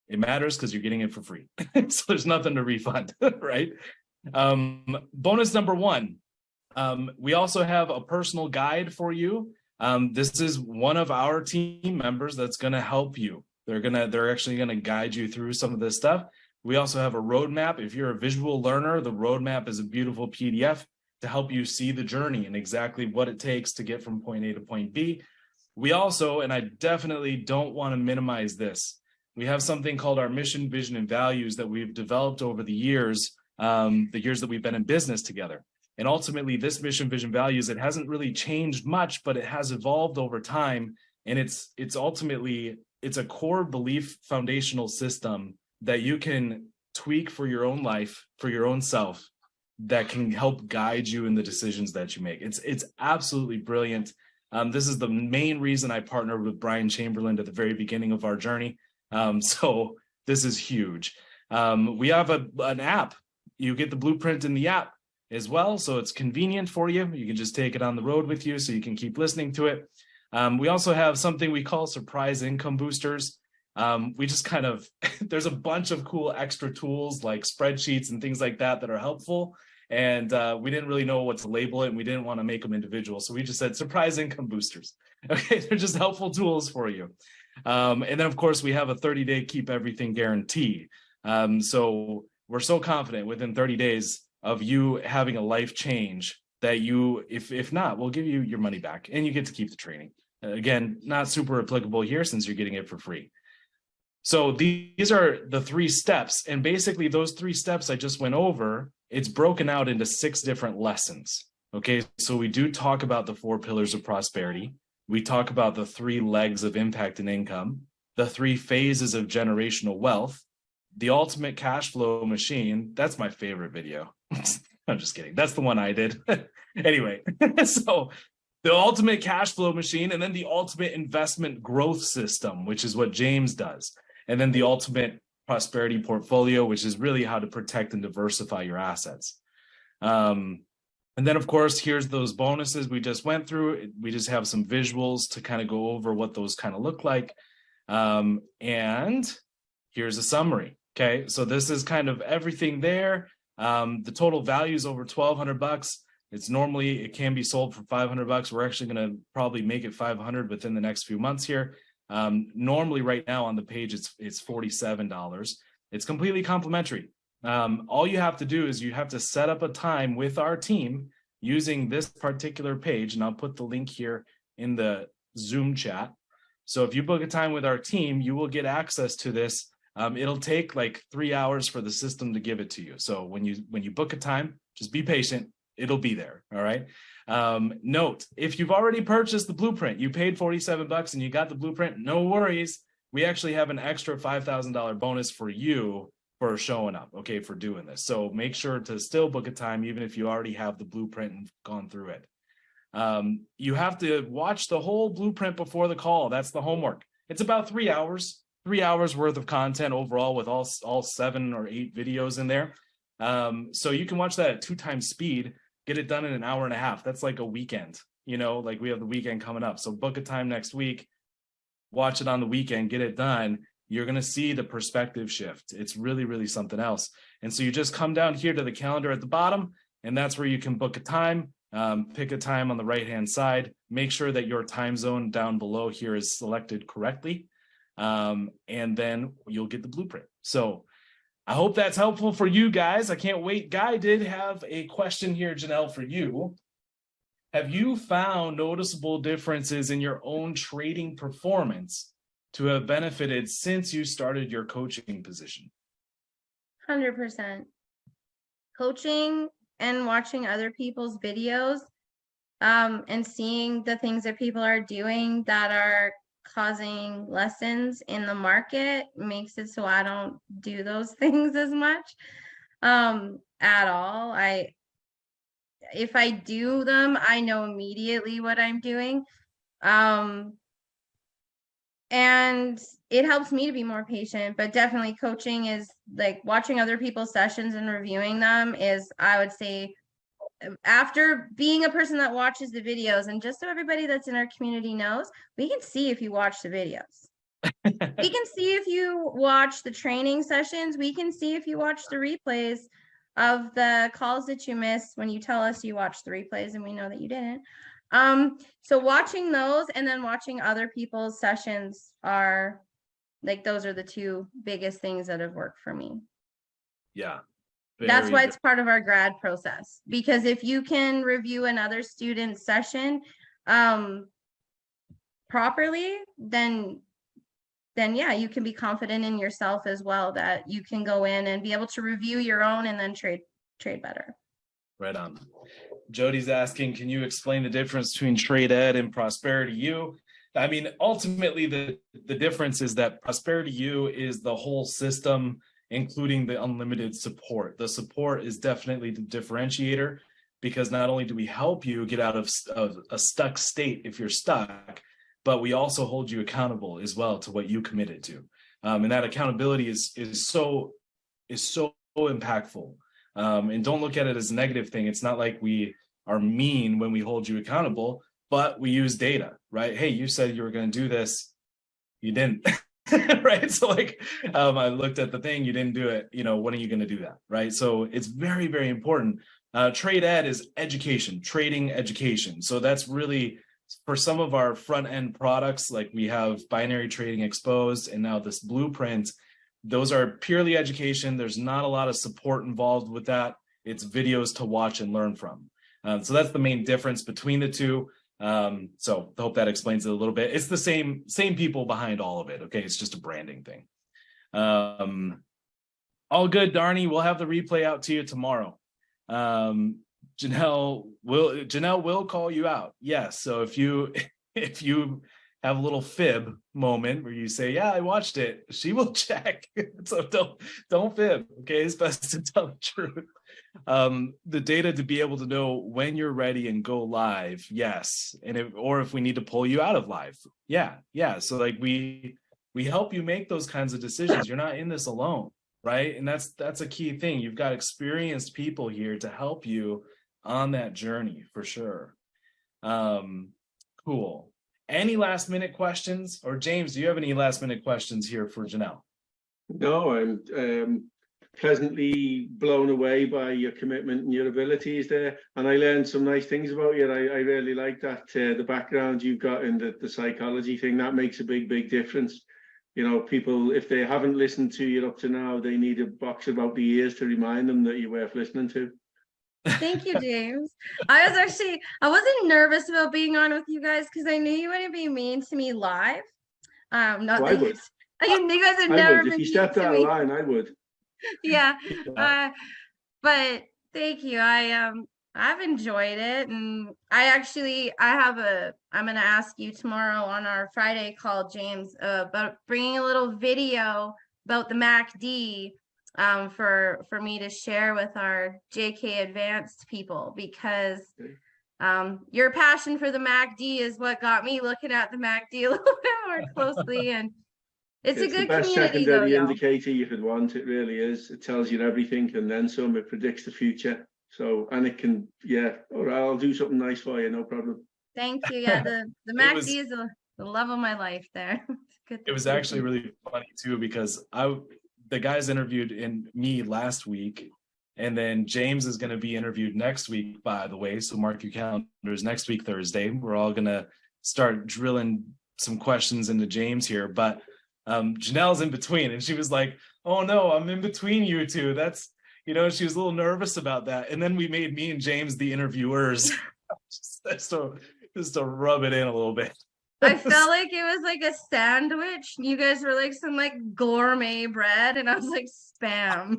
it matters because you're getting it for free. So there's nothing to refund, right? Bonus number 1. We also have a personal guide for you. This is one of our team members that's going to help you. They're actually going to guide you through some of this stuff. We also have a roadmap. If you're a visual learner, the roadmap is a beautiful PDF to help you see the journey and exactly what it takes to get from point A to point B. We also, and I definitely don't want to minimize this, we have something called our mission, vision, and values that we've developed over the years that we've been in business together. And ultimately, this mission, vision, values, it hasn't really changed much, but it has evolved over time. And it's ultimately a core belief foundational system that you can tweak for your own life, for your own self, that can help guide you in the decisions that you make. It's absolutely brilliant. This is the main reason I partnered with Bryan Chamberland at the very beginning of our journey. So this is huge. We have an app. You get the blueprint in the app as well. So it's convenient for you. You can just take it on the road with you so you can keep listening to it. We also have something we call surprise income boosters. We just kind of, there's a bunch of cool extra tools like spreadsheets and things like that are helpful. And we didn't really know what to label it, and we didn't want to make them individual. So we just said surprise income boosters. Okay, they're just helpful tools for you. And then, of course, we have a 30-day keep everything guarantee. So we're so confident within 30 days of you having a life change that you, if not, we'll give you your money back and you get to keep the training. Again, not super applicable here since you're getting it for free. So these are the 3 steps. And basically those 3 steps I just went over, it's broken out into 6 different lessons. Okay, so we do talk about the 4 pillars of prosperity. We talk about the 3 legs of impact and income, the 3 phases of generational wealth, the ultimate cash flow machine. That's my favorite video. I'm just kidding. That's the one I did. Anyway, so the ultimate cash flow machine, and then the ultimate investment growth system, which is what James does. And then the ultimate prosperity portfolio, which is really how to protect and diversify your assets. And then, of course, here's those bonuses we just went through. We just have some visuals to kind of go over what those kind of look like. And here's a summary. Okay, so this is kind of everything there. The total value is over $1,200. It's normally, it can be sold for $500. We're actually going to probably make it 500 within the next few months here. Normally right now on the page, it's $47. It's completely complimentary. All you have to do is you have to set up a time with our team using this particular page, and I'll put the link here in the Zoom chat. So if you book a time with our team, you will get access to this. It'll take like 3 hours for the system to give it to you. So when you book a time, just be patient. It'll be there. All right. Note, if you've already purchased the blueprint, you paid $47 and you got the blueprint, no worries. We actually have an extra $5,000 bonus for you for showing up, okay, for doing this. So make sure to still book a time, even if you already have the blueprint and gone through it. You have to watch the whole blueprint before the call. That's the homework. It's about 3 hours, 3 hours worth of content overall with all 7 or 8 videos in there. So you can watch that at 2 times speed, get it done in an hour and a half. That's like a weekend, like we have the weekend coming up. So book a time next week, watch it on the weekend, get it done. You're going to see the perspective shift. It's really, really something else. And so you just come down here to the calendar at the bottom, and that's where you can book a time. Pick a time on the right-hand side. Make sure that your time zone down below here is selected correctly. And then you'll get the blueprint. So I hope that's helpful for you guys. I can't wait. Guy did have a question here, Janelle, for you. Have you found noticeable differences in your own trading performance to have benefited since you started your coaching position? 100%. Coaching and watching other people's videos, and seeing the things that people are doing that are causing lessons in the market makes it so I don't do those things as much at all. If I do them, I know immediately what I'm doing. And it helps me to be more patient, but definitely coaching is like watching other people's sessions and reviewing them is, I would say, after being a person that watches the videos, and just so everybody that's in our community knows, we can see if you watch the videos. We can see if you watch the training sessions. We can see if you watch the replays of the calls that you missed when you tell us you watched the replays and we know that you didn't. So watching those and then watching other people's sessions are like, those are the 2 biggest things that have worked for me. Yeah. That's why it's part of our grad process, because if you can review another student's session properly, then yeah, you can be confident in yourself as well, that you can go in and be able to review your own and then trade better. Right on. Jody's asking, can you explain the difference between Trade Ed and Prosperity U? I mean, ultimately, the difference is that Prosperity U is the whole system, including the unlimited support. The support is definitely the differentiator, because not only do we help you get out of a stuck state if you're stuck, but we also hold you accountable as well to what you committed to. And that accountability is so impactful. And don't look at it as a negative thing. It's not like we are mean when we hold you accountable, but we use data, right? Hey, you said you were going to do this. You didn't, right? So like, I looked at the thing, you didn't do it. When are you going to do that, right? So it's very, very important. Trade Ed is education, trading education. So that's really, for some of our front end products, like we have Binary Trading Exposed and now this blueprint, those are purely education. There's not a lot of support involved with that. It's videos to watch and learn from. So that's the main difference between the 2. So I hope that explains it a little bit. It's the same people behind all of it. Okay, it's just a branding thing. All good, Darnie. We'll have the replay out to you tomorrow. Janelle will call you out. Yes. So if you have a little fib moment where you say, yeah, I watched it, she will check. So don't fib. Okay, it's best to tell the truth. The data to be able to know when you're ready and go live. Yes. And if we need to pull you out of live. Yeah. So like we help you make those kinds of decisions. You're not in this alone, right? And that's a key thing. You've got experienced people here to help you on that journey for sure. Cool. Any last minute questions? Or James, do you have any last minute questions here for Janelle? No, I'm pleasantly blown away by your commitment and your abilities there. And I learned some nice things about you. I really like that, the background you've got in the psychology thing. That makes a big difference. You know, people, if they haven't listened to you up to now, they need a box about the ears to remind them that you're worth listening to. Thank you, James. I wasn't nervous about being on with you guys because I knew you wouldn't be mean to me live. Not Well, that I would. you guys have I never would. been If you mean stepped to out of me. line, I would. Yeah. But thank you. I've enjoyed it, and I'm gonna ask you tomorrow on our Friday call, James, about bringing a little video about the MACD for me to share with our JK Advanced people, because your passion for the MACD is what got me looking at the MACD a little bit more closely, and it's a the good best community though, secondary y'all. indicator you could want. It really is. It tells you everything and then some. It predicts the future. So, and it can, all right, I'll do something nice for you, no problem. Thank you. Yeah, the MACD is the love of my life there. It was actually really funny too, because the guys interviewed me last week, and then James is going to be interviewed next week, by the way. So mark your calendars. Next week, Thursday, we're all going to start drilling some questions into James here. But Janelle's in between, and she was like, "Oh no, I'm in between you two." That's, she was a little nervous about that. And then we made me and James the interviewers, just to rub it in a little bit. I felt like it was like a sandwich. You guys were like some like gourmet bread, and I was like spam.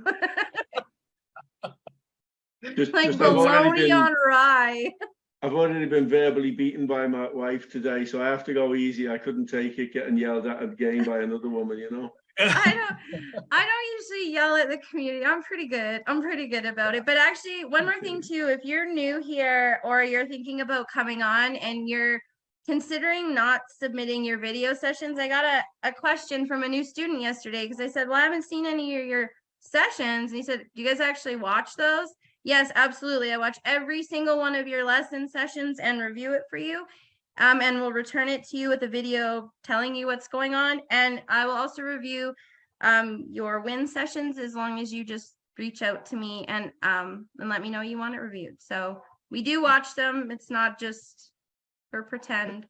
Like bologna on rye. I've already been verbally beaten by my wife today, so I have to go easy. I couldn't take it getting yelled at again by another woman, I don't usually yell at the community. I'm pretty good about it. But actually, one more thing too, if you're new here or you're thinking about coming on and you're considering not submitting your video sessions, I got a question from a new student yesterday, because I said, well, I haven't seen any of your sessions. And he said, do you guys actually watch those? Yes, absolutely. I watch every single one of your lesson sessions and review it for you. And we'll return it to you with a video telling you what's going on. And I will also review your win sessions, as long as you just reach out to me and let me know you want it reviewed. So we do watch them. It's not just for pretend.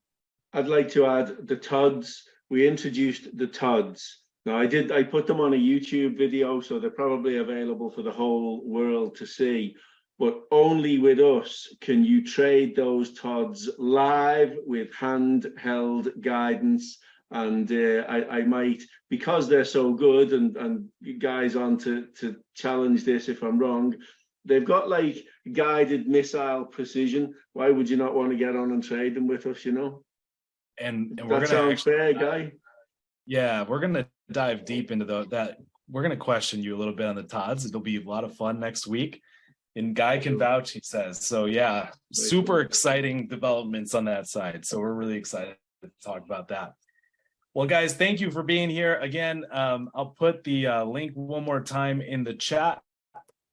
I'd like to add the TODs. We introduced the TODs. Now I put them on a YouTube video, so they're probably available for the whole world to see. But only with us can you trade those TODs live with handheld guidance. And I might, because they're so good, and you guys on to challenge this if I'm wrong, they've got like guided missile precision. Why would you not want to get on and trade them with us, And we're that sounds fair, Guy? Yeah, we're going to dive deep into that. We're going to question you a little bit on the TODs. It'll be a lot of fun next week. And Guy can vouch, he says. So yeah, super exciting developments on that side. So we're really excited to talk about that. Well, guys, thank you for being here. Again, I'll put the link one more time in the chat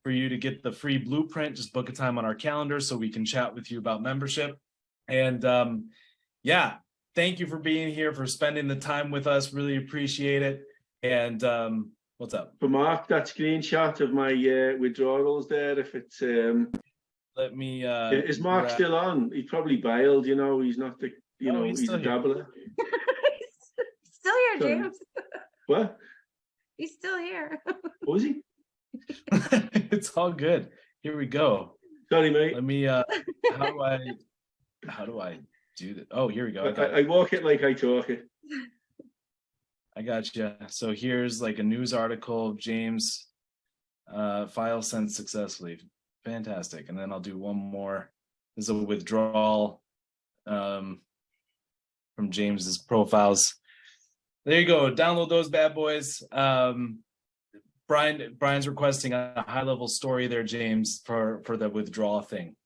for you to get the free blueprint. Just book a time on our calendar so we can chat with you about membership. And yeah, thank you for being here, for spending the time with us. Really appreciate it. And what's up? For Mark, that screenshot of my withdrawals there, if it's let me is Mark still on? He probably bailed, he's not the he's a dabbler. Still here, James. What? He's still here. Was he? It's all good. Here we go. Sorry, mate. Let me how do I do that? Oh, here we go. I walk it like I talk it. I got you. So here's like a news article of James file sent successfully. Fantastic. And then I'll do one more. This is a withdrawal from James's profiles. There you go. Download those bad boys. Brian's requesting a high-level story there, James, for the withdrawal thing.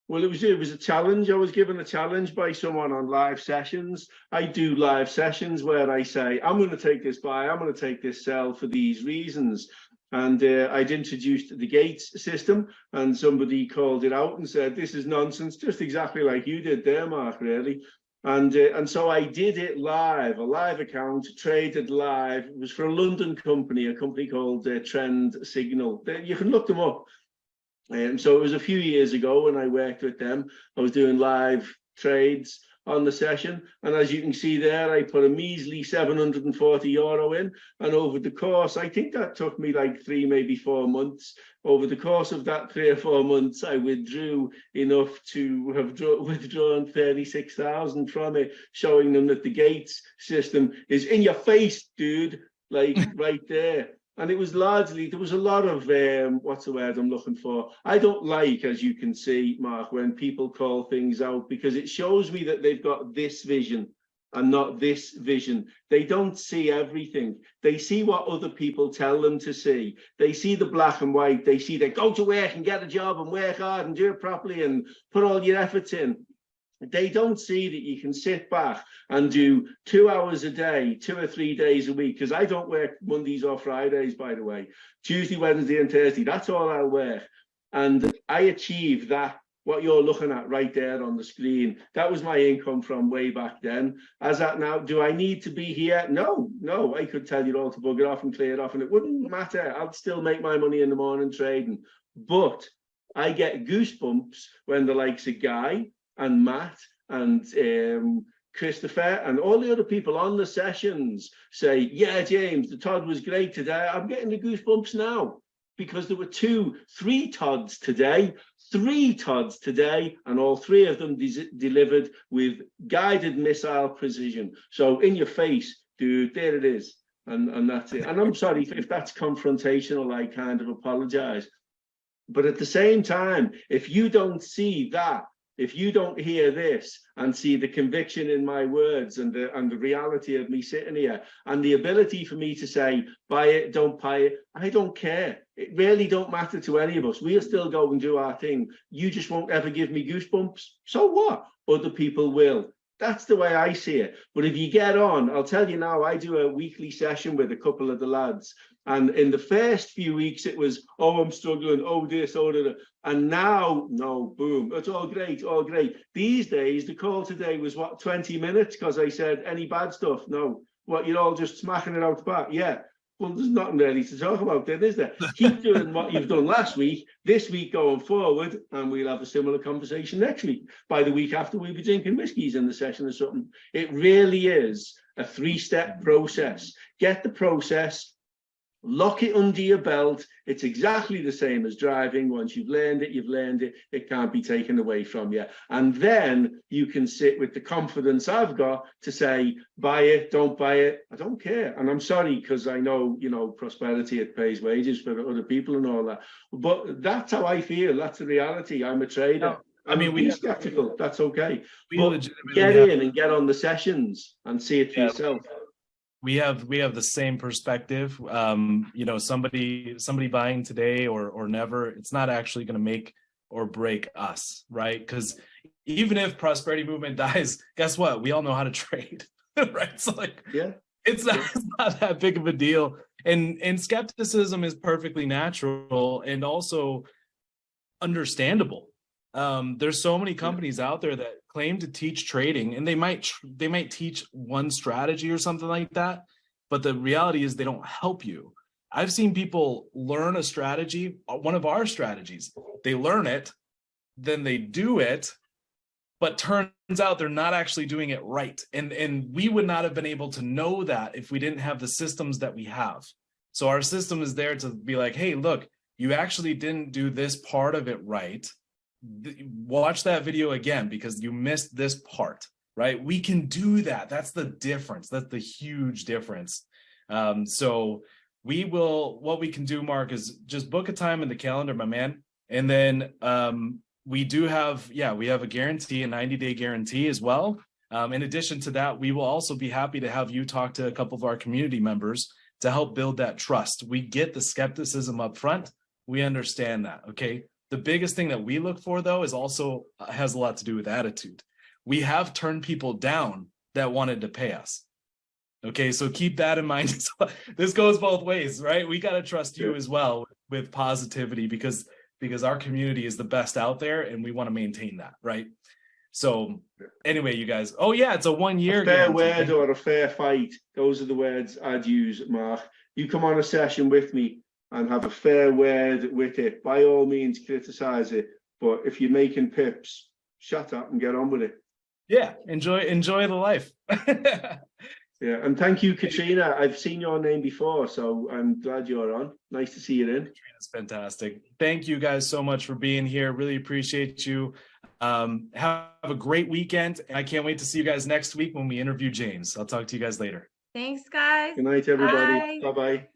Well, it was a challenge. I was given a challenge by someone on live sessions. I do live sessions where I say, I'm going to take this buy, I'm going to take this sell for these reasons. And I'd introduced the gates system, and somebody called it out and said, this is nonsense, just exactly like you did there, Mark, really. And so I did it live, a live account, traded live. It was for a London company, a company called Trend Signal. You can look them up. So it was a few years ago when I worked with them. I was doing live trades on the session, and as you can see there, I put a measly €740 in, and over the course, I think that took me like 3, maybe 4 months. Over the course of that 3 or 4 months, I withdrew enough to have withdrawn 36,000 from it, showing them that the gates system is in your face, dude, like right there. And it was largely, there was a lot of, what's the word I'm looking for? I don't like, as you can see, Mark, when people call things out, because it shows me that they've got this vision and not this vision. They don't see everything. They see what other people tell them to see. They see the black and white. They see that go to work and get a job and work hard and do it properly and put all your efforts in. They don't see that you can sit back and do 2 hours a day, 2 or 3 days a week, because I don't work Mondays or Fridays, by the way. Tuesday, Wednesday, and Thursday, that's all I'll work. And I achieved that, what you're looking at right there on the screen. That was my income from way back then. As at now, do I need to be here? No, I could tell you all to bugger off and clear it off, and it wouldn't matter. I'd still make my money in the morning trading. But I get goosebumps when the likes of Guy and Matt and Christopher and all the other people on the sessions say, yeah, James, the Todd was great today. I'm getting the goosebumps now, because there were 3 Todds today, and all 3 of them delivered with guided missile precision. So in your face, dude, there it is. And that's it. And I'm sorry if that's confrontational, I kind of apologize. But at the same time, if you don't see that, if you don't hear this and see the conviction in my words and the reality of me sitting here and the ability for me to say, buy it, don't buy it, I don't care. It really don't matter to any of us. We'll still go and do our thing. You just won't ever give me goosebumps. So what? Other people will. That's the way I see it. But if you get on, I'll tell you now, I do a weekly session with a couple of the lads. And in the first few weeks, it was, oh, I'm struggling, oh, this, oh, that. And now, no, boom, it's all great, all great. These days, the call today was, what, 20 minutes? Because I said, any bad stuff? No. What, you're all just smacking it out the back? Yeah. Well, there's nothing really to talk about then, is there? Keep doing what you've done last week, this week going forward, and we'll have a similar conversation next week. By the week after, we'll be drinking whiskies in the session or something. It really is a 3-step process. Get the process, lock it under your belt. It's exactly the same as driving. Once you've learned it, you've learned it. It can't be taken away from you. And then you can sit with the confidence I've got to say, buy it, don't buy it. I don't care. And I'm sorry, because I know, you know, prosperity, it pays wages for other people and all that. But that's how I feel. That's the reality. I'm a trader. No, I mean, we skeptical. That's okay. But get in and get on the sessions and see it for yourself. We have the same perspective. You know, somebody buying today or never, it's not actually going to make or break us, right? Because even if prosperity movement dies, guess what? We all know how to trade, right? So like, yeah, it's not that big of a deal. And skepticism is perfectly natural and also understandable. There's so many companies out there that claim to teach trading, and they might teach one strategy or something like that, but the reality is they don't help you. I've seen people learn a strategy, one of our strategies, they learn it, then they do it, but turns out they're not actually doing it right. And we would not have been able to know that if we didn't have the systems that we have. So our system is there to be like, hey, look, you actually didn't do this part of it right. Watch that video again because you missed this part. right? We can do that. That's the difference. That's the huge difference. So what we can do, Mark, is just book a time in the calendar, my man. And then we have a guarantee, a 90-day guarantee as well. In addition to that, we will also be happy to have you talk to a couple of our community members to help build that trust. We get the skepticism up front. We understand that, okay? The biggest thing that we look for, though, is also has a lot to do with attitude. We have turned people down that wanted to pay us. Okay, so keep that in mind. This goes both ways, right? We got to trust you as well with positivity because our community is the best out there and we want to maintain that, right? So anyway, you guys, it's a 1 year. A fair word or a fair fight. Those are the words I'd use, Mark. You come on a session with me and have a fair word with it. By all means, criticize it. But if you're making pips, shut up and get on with it. Yeah, enjoy the life. Yeah, and thank you, Katrina. I've seen your name before, so I'm glad you're on. Nice to see you in. Katrina's fantastic. Thank you guys so much for being here. Really appreciate you. Have a great weekend. And I can't wait to see you guys next week when we interview James. I'll talk to you guys later. Thanks, guys. Good night, everybody. Bye-bye.